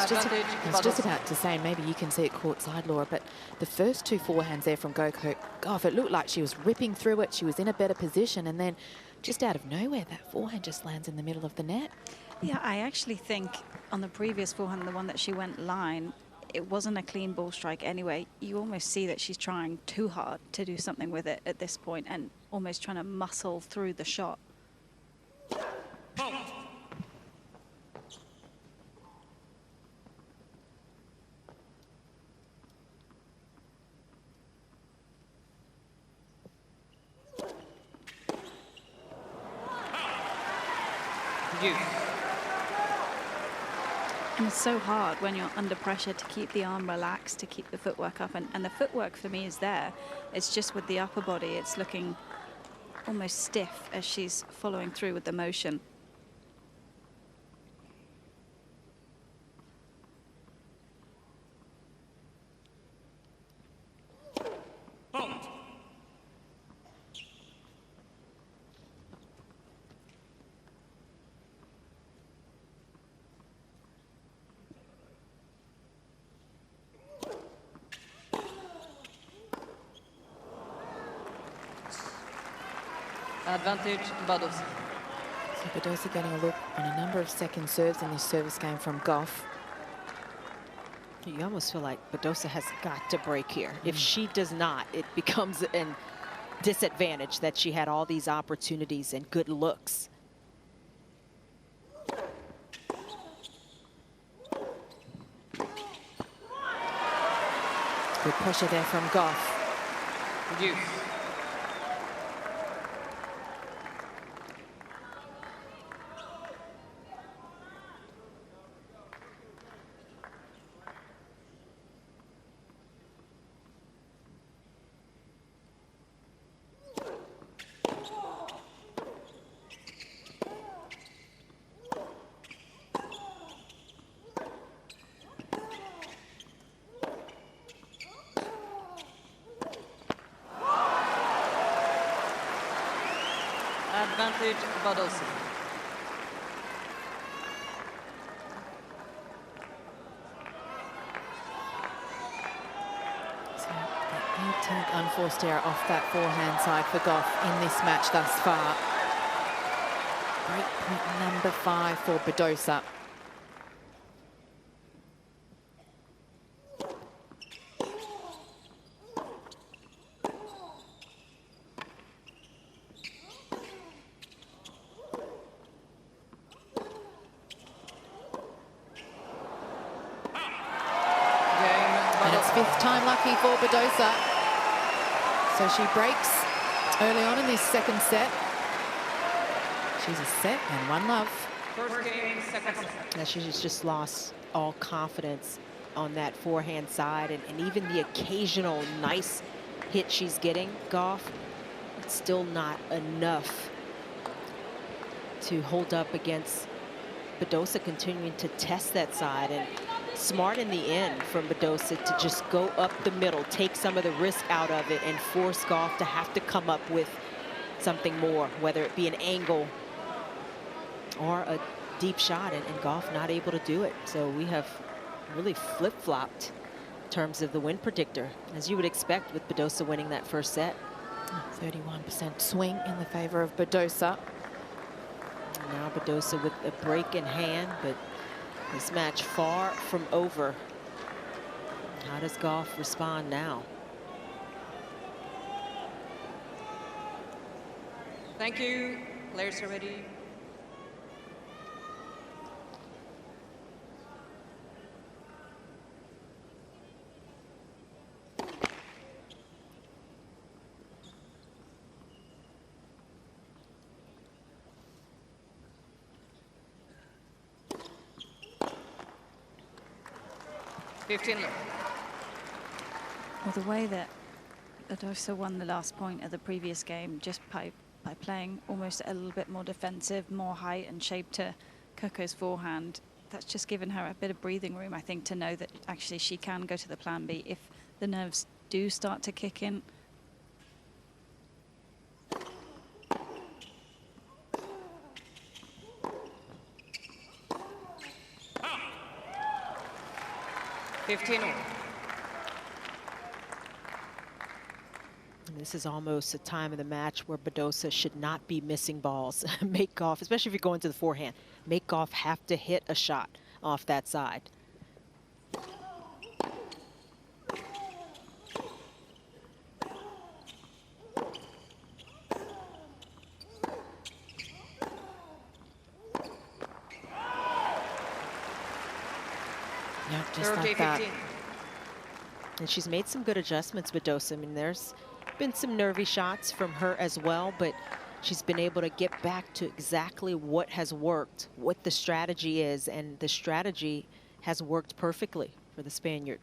I was just about to say, maybe you can see it courtside, Laura, but the first two forehands there from Coco Gauff, it looked like she was ripping through it. She was in a better position, and then just out of nowhere, that forehand just lands in the middle of the net. Yeah, I actually think on the previous forehand, the one that she went line, it wasn't a clean ball strike anyway. You almost see that she's trying too hard to do something with it at this point and almost trying to muscle through the shot. And it's so hard when you're under pressure to keep the arm relaxed, to keep the footwork up. And the footwork for me is there. It's just with the upper body, it's looking almost stiff as she's following through with the motion. Advantage, Badosa. So Badosa getting a look on a number of second serves in this service game from Gauff. You almost feel like Badosa has got to break here. If she does not, it becomes a disadvantage that she had all these opportunities and good looks. Good pressure there from Gauff. Deuce. Advantage, Badosa. So the 18th unforced error off that forehand side for Gauff in this match thus far. Break point number 5 for Badosa. Fifth time lucky for Badosa. So she breaks early on in this second set. She's a set and 1-love. First game, second set. Now she's just lost all confidence on that forehand side, and even the occasional nice hit she's getting, Gauff, it's still not enough to hold up against Badosa continuing to test that side. And smart in the end from Badosa to just go up the middle, take some of the risk out of it, and force Gauff to have to come up with something more, whether it be an angle or a deep shot, and Gauff not able to do it. So we have really flip-flopped in terms of the win predictor, as you would expect with Badosa winning that first set. 31% swing in the favor of Badosa. And now Badosa with a break in hand, but this match far from over. How does Gauff respond now? Thank you. Players are ready. Well, the way that Badosa won the last point of the previous game, just by playing almost a little bit more defensive, more height and shape to Coco's forehand, that's just given her a bit of breathing room, I think, to know that actually she can go to the plan B if the nerves do start to kick in. 15-all. This is almost a time of the match where Badosa should not be missing balls. Make Gauff, especially if you're going to the forehand, make Gauff have to hit a shot off that side. Yep, just like that. And she's made some good adjustments, Badosa. I mean, there's been some nervy shots from her as well, but she's been able to get back to exactly what has worked, what the strategy is, and the strategy has worked perfectly for the Spaniard.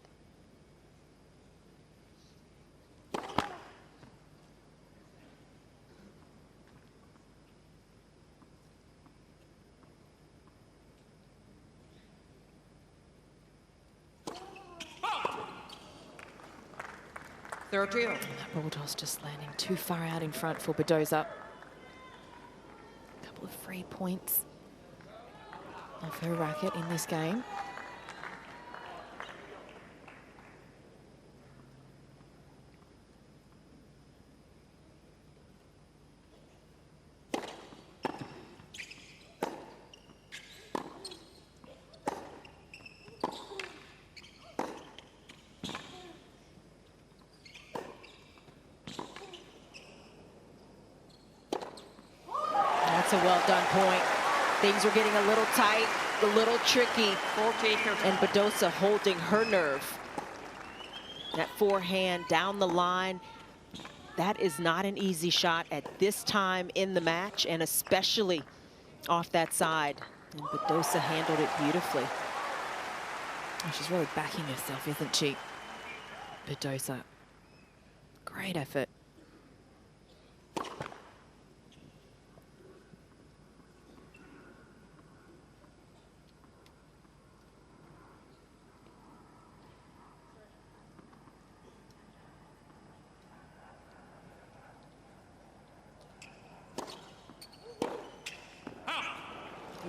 Third trio. That ball toss just landing too far out in front for Badosa. A couple of free points off her racket in this game. That's a well-done point. Things were getting a little tight, a little tricky. And Badosa holding her nerve. That forehand down the line. That is not an easy shot at this time in the match, and especially off that side. And Badosa handled it beautifully. Oh, she's really backing herself, isn't she? Badosa. Great effort.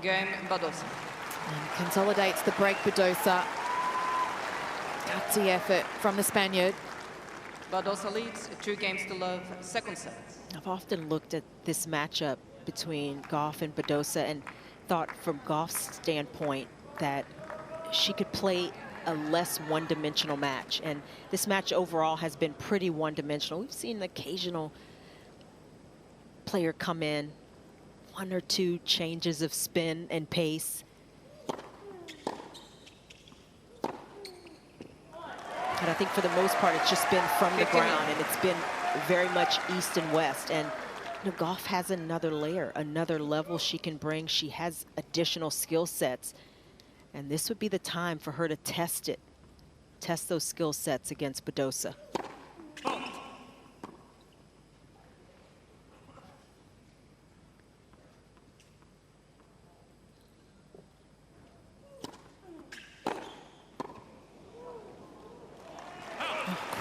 Game, Badosa. And consolidates the break, Badosa. Gutsy effort from the Spaniard. Badosa leads 2-0, second set. I've often looked at this matchup between Gauff and Badosa and thought from Gauff's standpoint that she could play a less one-dimensional match. And this match overall has been pretty one-dimensional. We've seen the occasional player come in, one or two changes of spin and pace. But I think for the most part, it's just been from the ground, and it's been very much east and west. And you know, Gauff has another layer, another level she can bring. She has additional skill sets. And this would be the time for her to test it, test those skill sets against Badosa.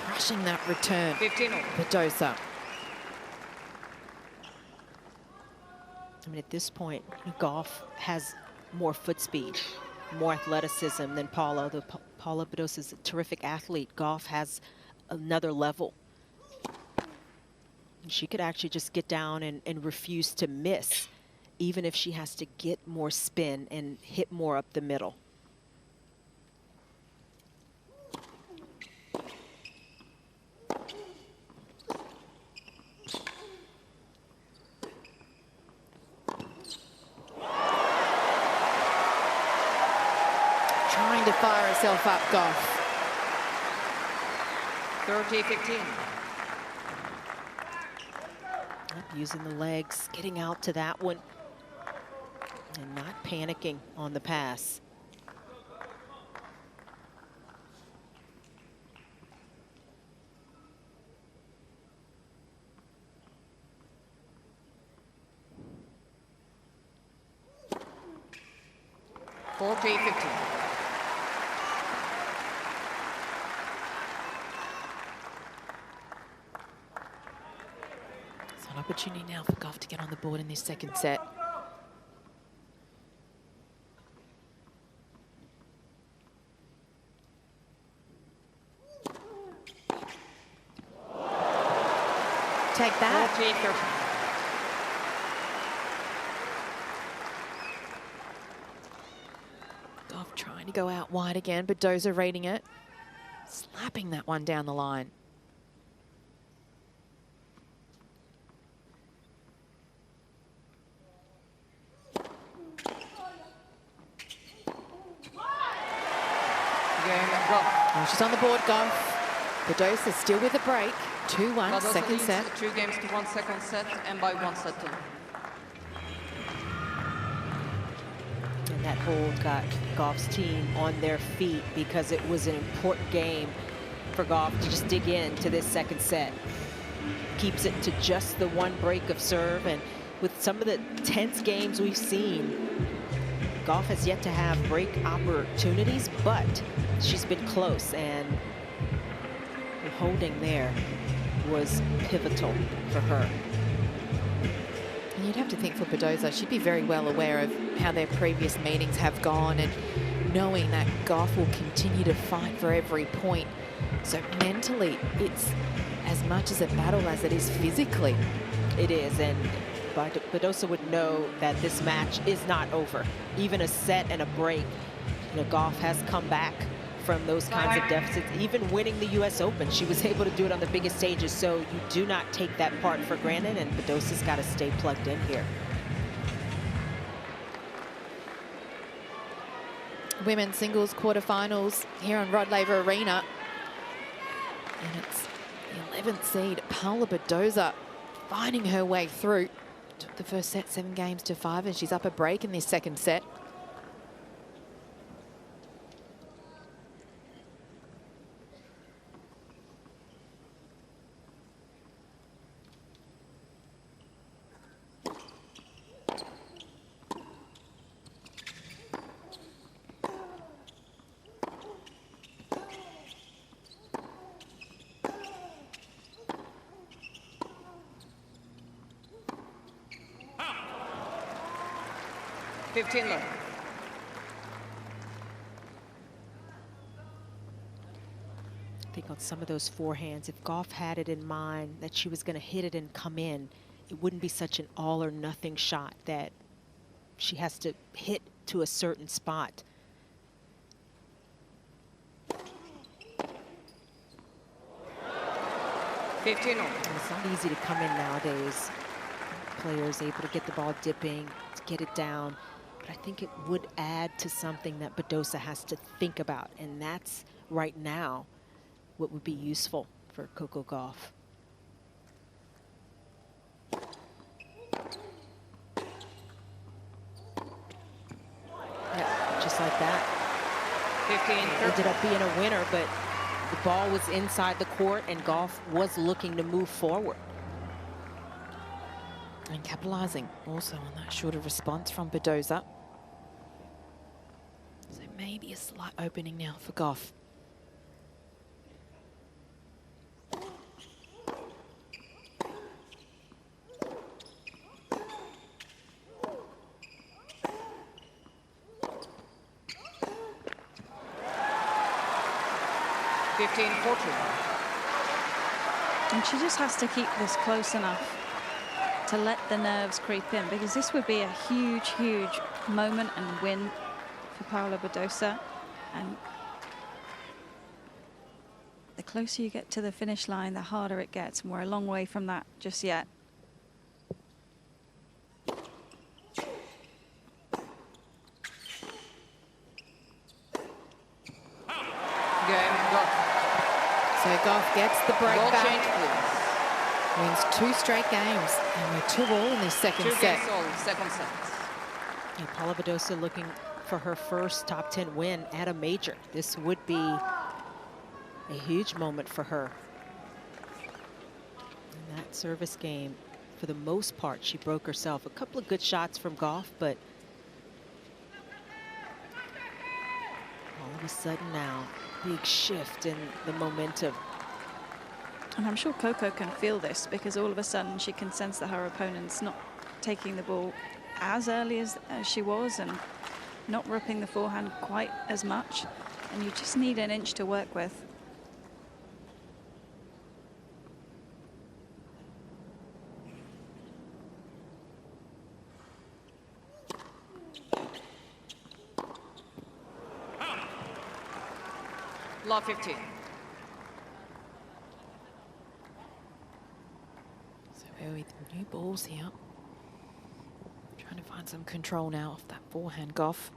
Crushing that return, 15-all. Badosa. I mean, at this point, Gauff has more foot speed, more athleticism than Paula. Paula Badosa is a terrific athlete. Gauff has another level. And she could actually just get down and refuse to miss, even if she has to get more spin and hit more up the middle. Trying to fire herself up, Gauff. 30-15. Using the legs, getting out to that one, and not panicking on the pass. It's an opportunity now for Gauff to get on the board in this second set. 28-30. Gauff trying to go out wide again. Badosa reading it. Slapping that one down the line. Oh, she's on the board, Gauff. Badosa still with a break. 2-1, second set. 2 games to 1 second set, and by 1 set to. And that hold got Gauff's team on their feet because it was an important game for Gauff to just dig into this second set. Keeps it to just the 1 break of serve, and with some of the tense games we've seen, Gauff has yet to have break opportunities, but she's been close, and the holding there was pivotal for her. And you'd have to think for Badosa, she'd be very well aware of how their previous meetings have gone, and knowing that Gauff will continue to fight for every point. So mentally, it's as much as a battle as it is physically. It is, and Badosa would know that this match is not over. Even a set and a break, you know, Gauff has come back from those kinds of deficits. Even winning the US Open, she was able to do it on the biggest stages, so you do not take that part for granted, and Badosa's got to stay plugged in here. Women's singles quarterfinals here on Rod Laver Arena. And it's the 11th seed, Paula Badosa, finding her way through. Took the first set 7 games to 5, and she's up a break in this second set. Love. I think on some of those forehands, if Gauff had it in mind that she was going to hit it and come in, it wouldn't be such an all or nothing shot that she has to hit to a certain spot. And it's not easy to come in nowadays. Players able to get the ball dipping, to get it down. But I think it would add to something that Badosa has to think about, and that's right now what would be useful for Coco Gauff. Yeah, just like that. 15. Ended up being a winner, but the ball was inside the court, and Gauff was looking to move forward. And capitalizing also on that shorter response from Badosa. So maybe a slight opening now for Gauff. And she just has to keep this close enough to let the nerves creep in, because this would be a huge, huge moment and win for Paula Badosa. And the closer you get to the finish line, the harder it gets, and we're a long way from that just yet. So Gauff gets the break back. Wins 2 straight games, and we're 2-all in this second set. Second set. Yeah, Paula Badosa looking for her first top 10 win at a major. This would be a huge moment for her. In that service game, for the most part, she broke herself. A couple of good shots from Gauff, but all of a sudden now, big shift in the momentum. And I'm sure Coco can feel this, because all of a sudden she can sense that her opponent's not taking the ball as early as she was, and not ripping the forehand quite as much. And you just need an inch to work with. Love 15. So we're with new balls here. Trying to find some control now off that forehand, Gauff.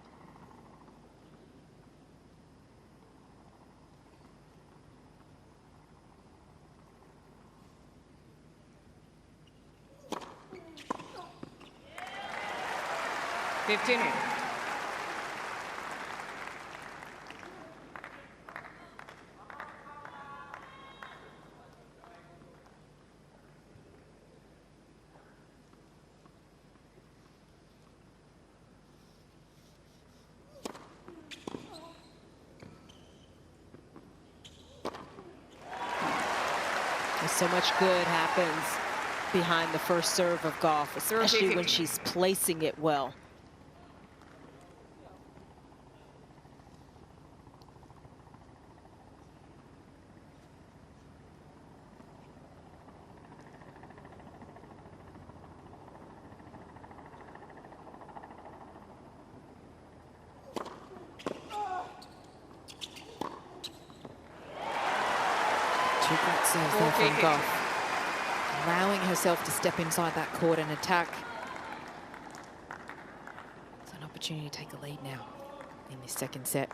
So much good happens behind the first serve of Gauff, especially when she's placing it well. Two great serves there from Gauff, allowing herself to step inside that court and attack. It's an opportunity to take the lead now in this second set.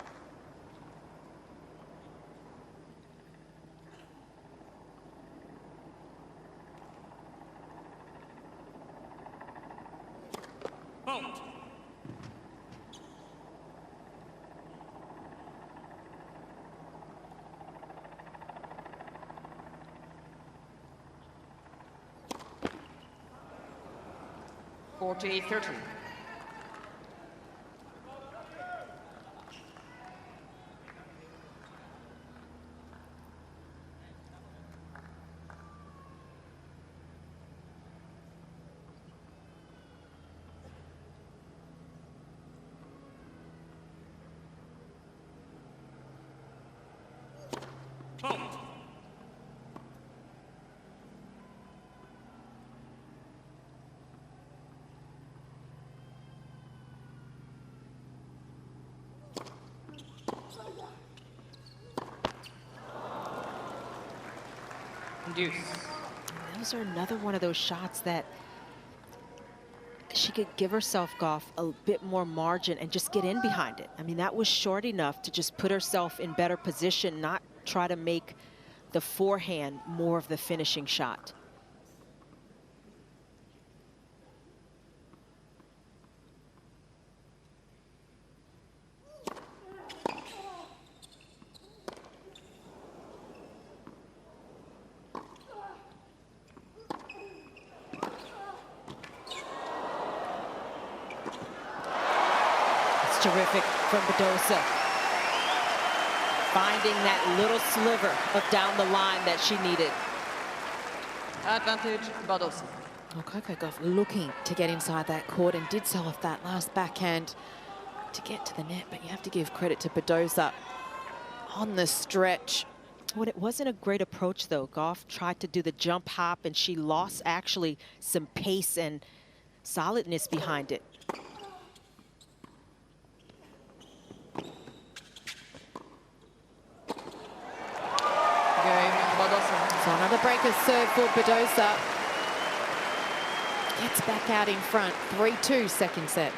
Forty 30. Deuce. Those are another one of those shots that she could give herself, Gauff, a bit more margin and just get in behind it. I mean, that was short enough to just put herself in better position, not try to make the forehand more of the finishing shot. Terrific from Badosa. Finding that little sliver of down the line that she needed. Advantage, Badosa. Well, Coco Gauff looking to get inside that court and did so off that last backhand to get to the net, but you have to give credit to Badosa on the stretch. Well, it wasn't a great approach, though. Gauff tried to do the jump hop, and she lost actually some pace and solidness behind it. So another breaker serve for Badosa. Gets back out in front. 3-2 second set.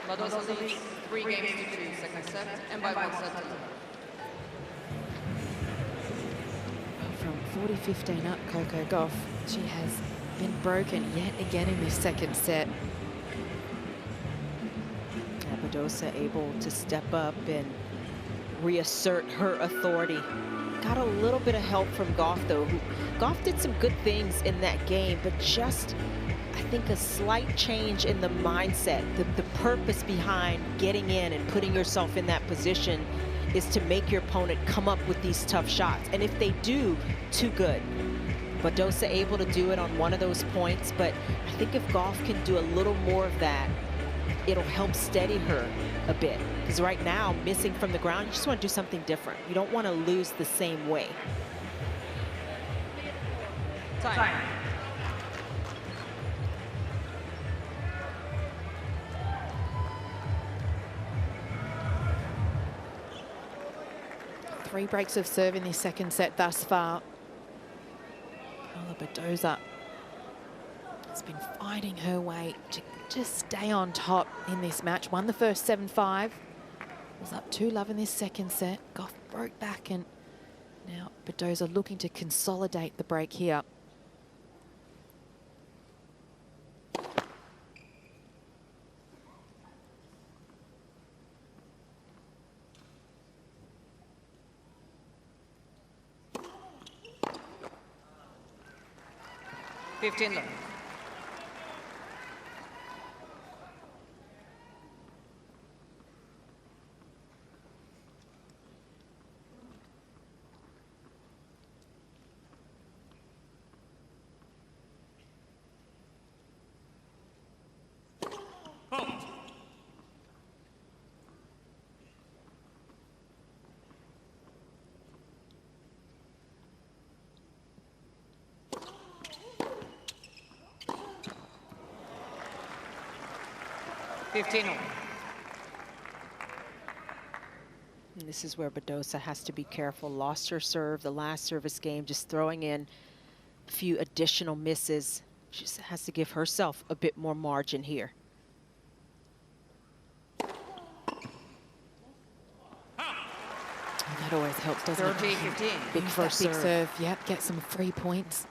Badosa leads 3 games to 2 second set and by 1 set to 2. From 40-15 up, Coco Gauff, she has been broken yet again in this second set. Badosa able to step up and reassert her authority. Got a little bit of help from Gauff, though. Gauff did some good things in that game, but just, I think, a slight change in the mindset. The purpose behind getting in and putting yourself in that position is to make your opponent come up with these tough shots. And if they do, too good. Badosa able to do it on one of those points, but I think if Gauff can do a little more of that, it'll help steady her a bit. Because right now, missing from the ground, you just want to do something different. You don't want to lose the same way. Time. 3 breaks of serve in this second set thus far. Paula Badosa has been fighting her way to just stay on top in this match. Won the first 7-5. Was up 2-love in this second set. Gauff broke back, and now Badosa looking to consolidate the break here. $15. $15. And this is where Badosa has to be careful. Lost her serve the last service game, just throwing in a few additional misses. She just has to give herself a bit more margin here. And that always helps, doesn't it? 13-15. Big first big serve. serve. Yep, get some free points.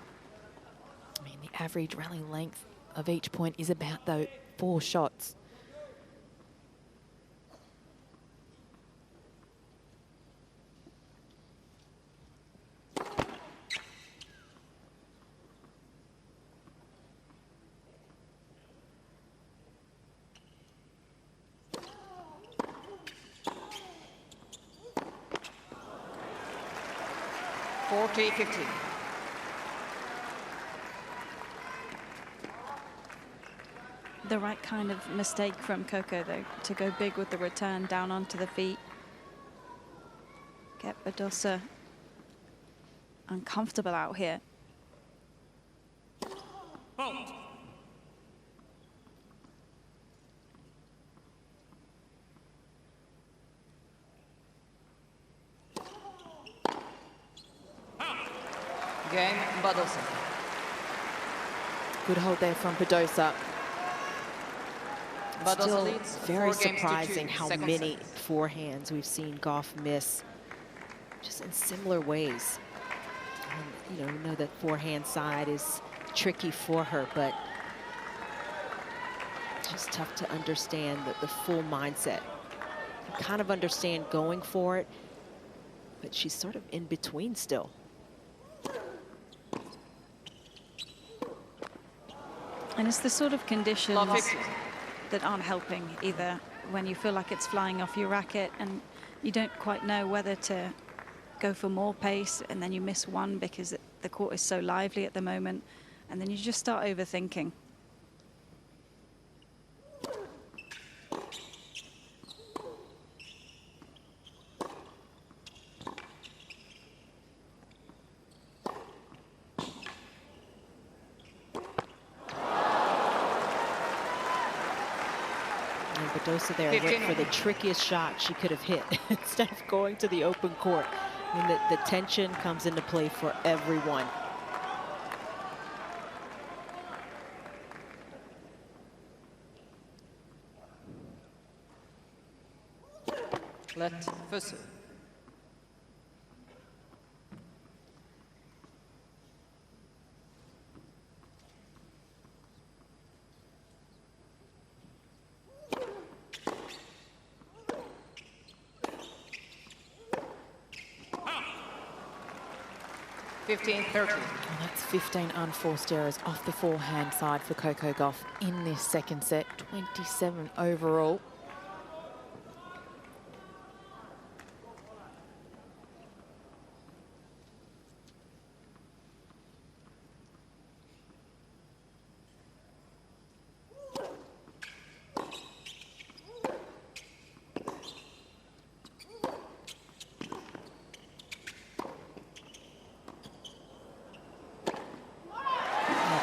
I mean, the average rally length of each point is about, though, 4 shots. $40-15. The right kind of mistake from Coco, though, to go big with the return down onto the feet. Get Badosa uncomfortable out here. Game, Badosa. Good hold there from Badosa. Badosa Still leads very 4 games to 2. surprising how Second many set. forehands we've seen Gauff miss, just in similar ways. And, you know, we know that forehand side is tricky for her, but it's just tough to understand the full mindset. You kind of understand going for it, but she's sort of in between still. And it's the sort of conditions Love 50. that aren't helping either, when you feel like it's flying off your racket and you don't quite know whether to go for more pace, and then you miss one because the court is so lively at the moment, and then you just start overthinking. Badosa there went for the trickiest shot she could have hit instead of going to the open court. I mean, the tension comes into play for everyone. Let Fusu. $15-13. Well, that's 15 unforced errors off the forehand side for Coco Gauff in this second set. 27 overall.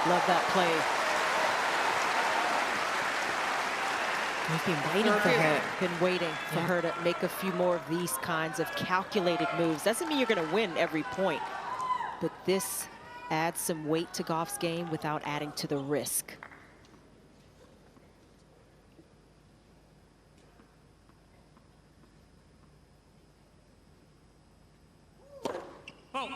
Love that play. We've been waiting for her. Been waiting for her to make a few more of these kinds of calculated moves. Doesn't mean you're going to win every point, but this adds some weight to Gauff's game without adding to the risk. Halt.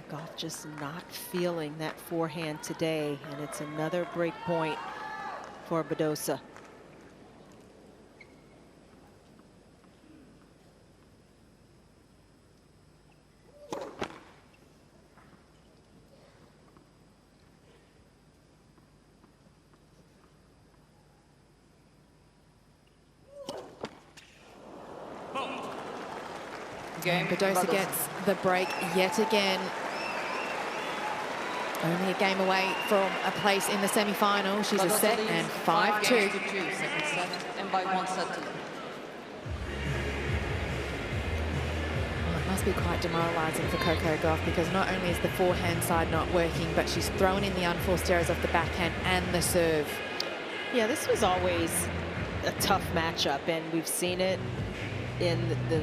Gauff just not feeling that forehand today, and it's another break point for Badosa. Badosa gets the break yet again. Only a game away from a place in the semi-final. She's a set and 5-2. Second set, and by 1 set to love. Well, it must be quite demoralising for Coco Gauff, because not only is the forehand side not working, but she's thrown in the unforced errors off the backhand and the serve. Yeah, this was always a tough matchup, and we've seen it in the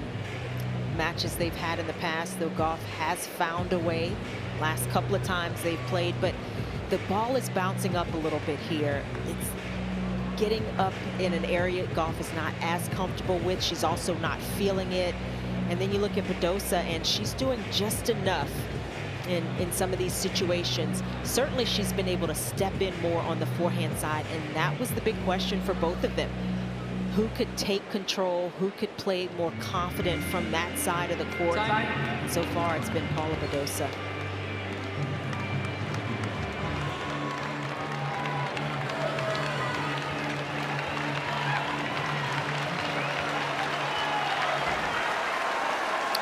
matches they've had in the past. Though Gauff has found a way last couple of times they've played, but the ball is bouncing up a little bit here. It's getting up in an area Gauff is not as comfortable with. She's also not feeling it. And then you look at Badosa, and she's doing just enough in some of these situations. Certainly she's been able to step in more on the forehand side, and that was the big question for both of them. Who could take control, who could play more confident from that side of the court? And so far it's been Paula Badosa.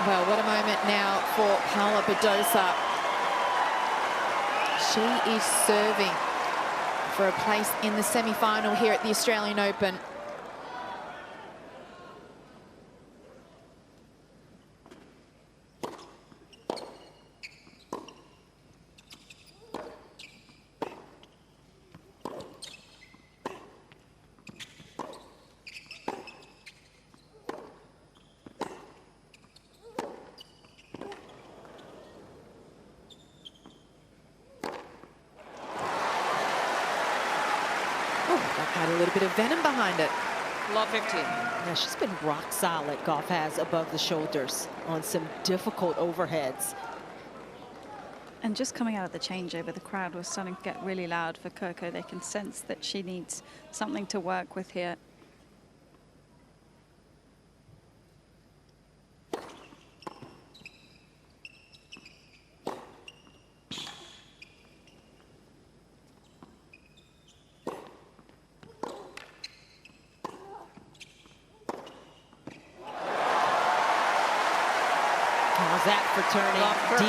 Well, what a moment now for Paula Badosa. She is serving for a place in the semi-final here at the Australian Open. Had a little bit of venom behind it. Love 15. Yeah, she's been rock solid, Gauff has, above the shoulders on some difficult overheads. And just coming out of the changeover, the crowd was starting to get really loud for Coco. They can sense that she needs something to work with here. How's that for turning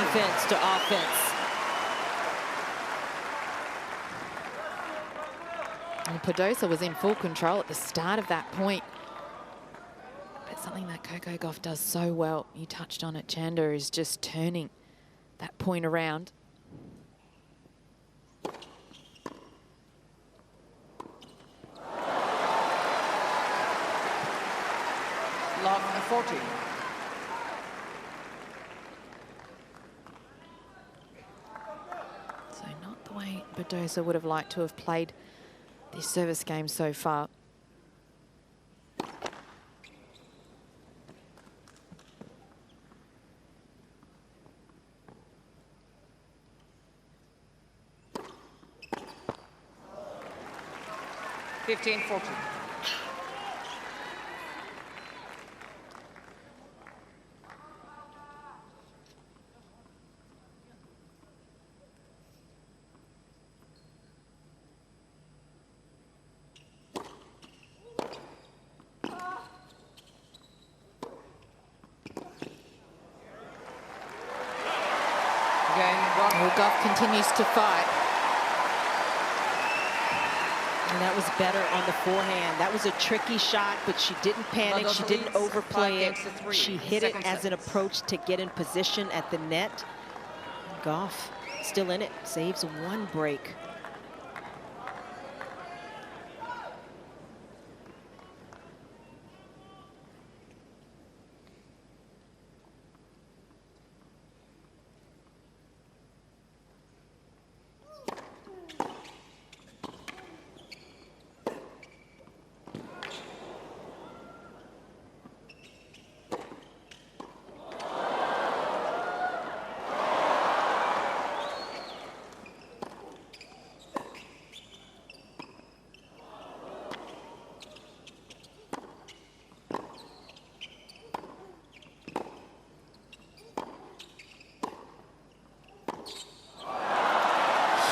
defense to offense? And Badosa was in full control at the start of that point. But something that Coco Gauff does so well, you touched on it, Chanda, is just turning that point around. Love 14. So not the way Badosa would have liked to have played this service game so far. $15-14. Gauff continues to fight. And that was better on the forehand. That was a tricky shot, but she didn't panic. She didn't overplay it. She hit it as an approach to get in position at the net. Gauff still in it, saves one break.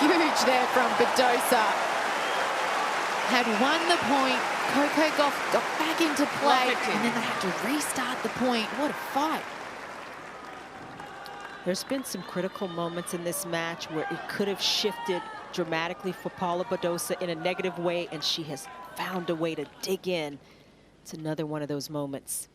Huge there from Badosa. Had won the point. Coco Gauff got back into play, and then they had to restart the point. What a fight. There's been some critical moments in this match where it could have shifted dramatically for Paula Badosa in a negative way, and she has found a way to dig in. It's another one of those moments.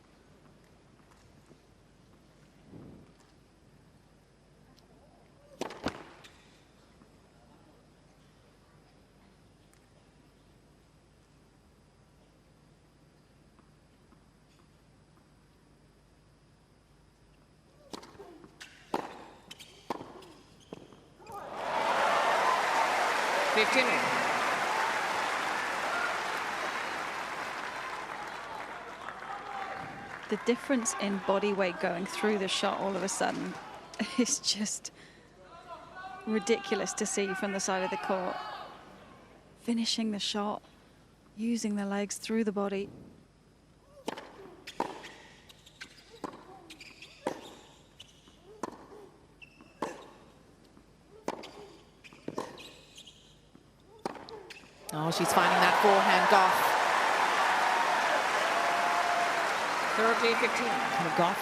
The difference in body weight going through the shot all of a sudden is just ridiculous to see from the side of the court. Finishing the shot, using the legs through the body. Oh, she's finding that forehand, Gauff. 30-15. And Gauff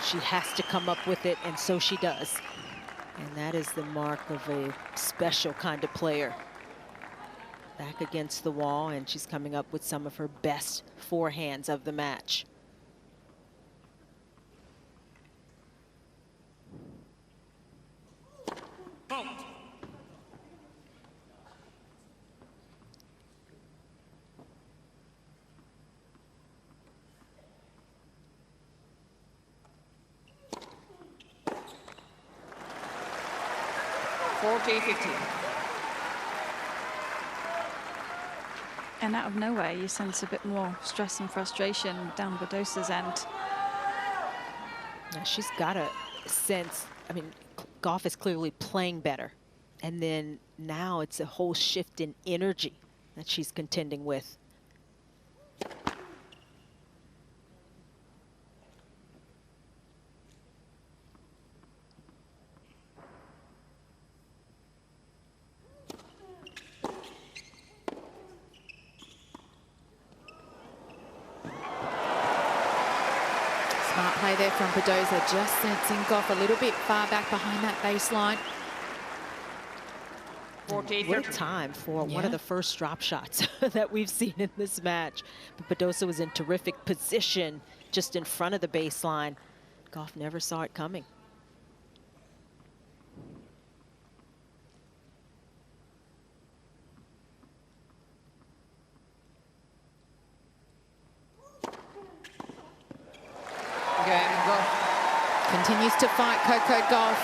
she has to come up with it, and so she does. And that is the mark of a special kind of player. Back against the wall, and she's coming up with some of her best forehands of the match. Point. 40-15. And out of nowhere, you sense a bit more stress and frustration down Badosa's end. Now she's got a sense, I mean, Gauff is clearly playing better. And then now it's a whole shift in energy that she's contending with. Smart play there from Badosa, just sensing Gauff a little bit far back behind that baseline. What a time for one of the first drop shots that we've seen in this match. But Badosa was in terrific position just in front of the baseline. Gauff never saw it coming. Continues to fight Coco Gauff.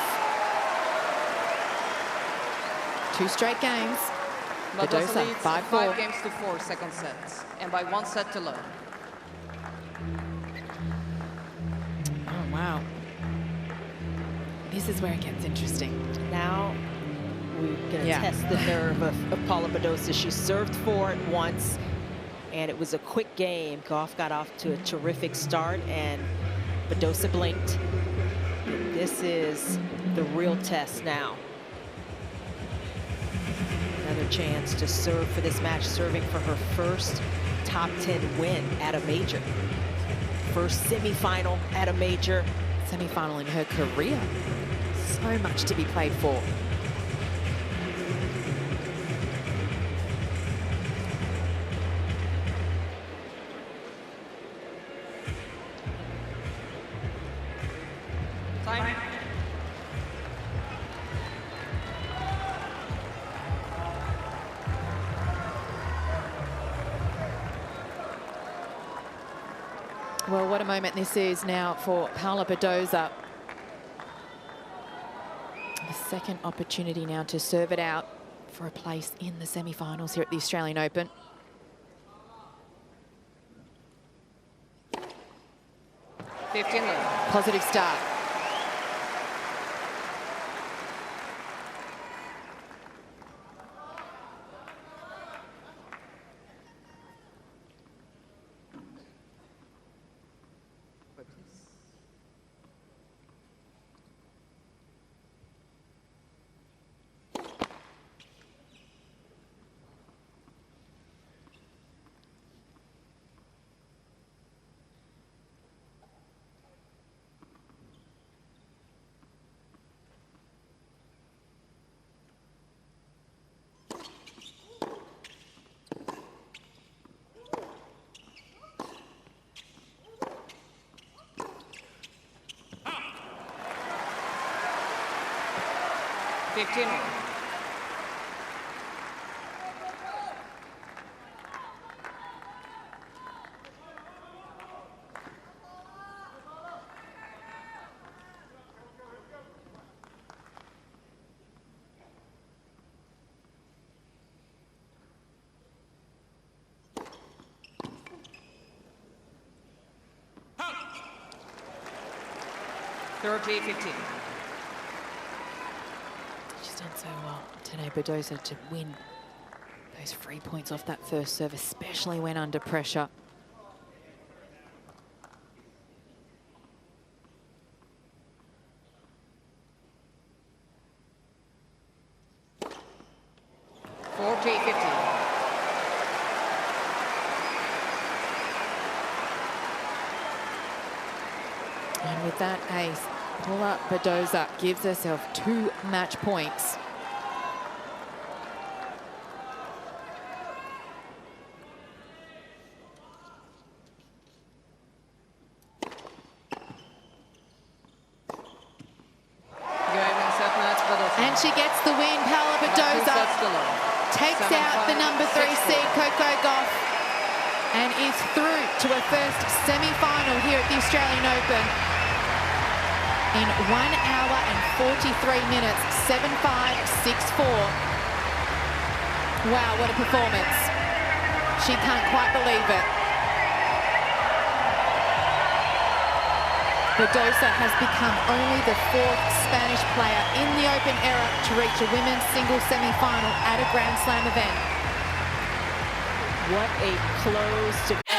2 straight games. Badosa leads 5-4. 5 games to 4 second sets, and by 1 set to love. Oh, wow. This is where it gets interesting. Now we're going to test the nerve of Paula Badosa. She served for it once, and it was a quick game. Gauff got off to a terrific start, and Badosa blinked. This is the real test now. Another chance to serve for this match, serving for her first top 10 win at a major. First semifinal at a major. Semifinal in her career. So much to be played for. Time. Well, what a moment this is now for Paula Badosa. The second opportunity now to serve it out for a place in the semi-finals here at the Australian Open. Positive start. She's done so well today, Badosa, to win those free points off that first serve, especially when under pressure. And with that ace, Paula Badosa gives herself 2 match points. And she gets the win. Paula Badosa takes out the #3 seed, Coco Gauff, and is through to a first semi-final here at the Australian Open in 1 hour and 43 minutes, 7-5, 6-4. Wow, what a performance. She can't quite believe it. Badosa has become only the 4th Spanish player in the Open era to reach a women's singles semi-final at a Grand Slam event. What a close to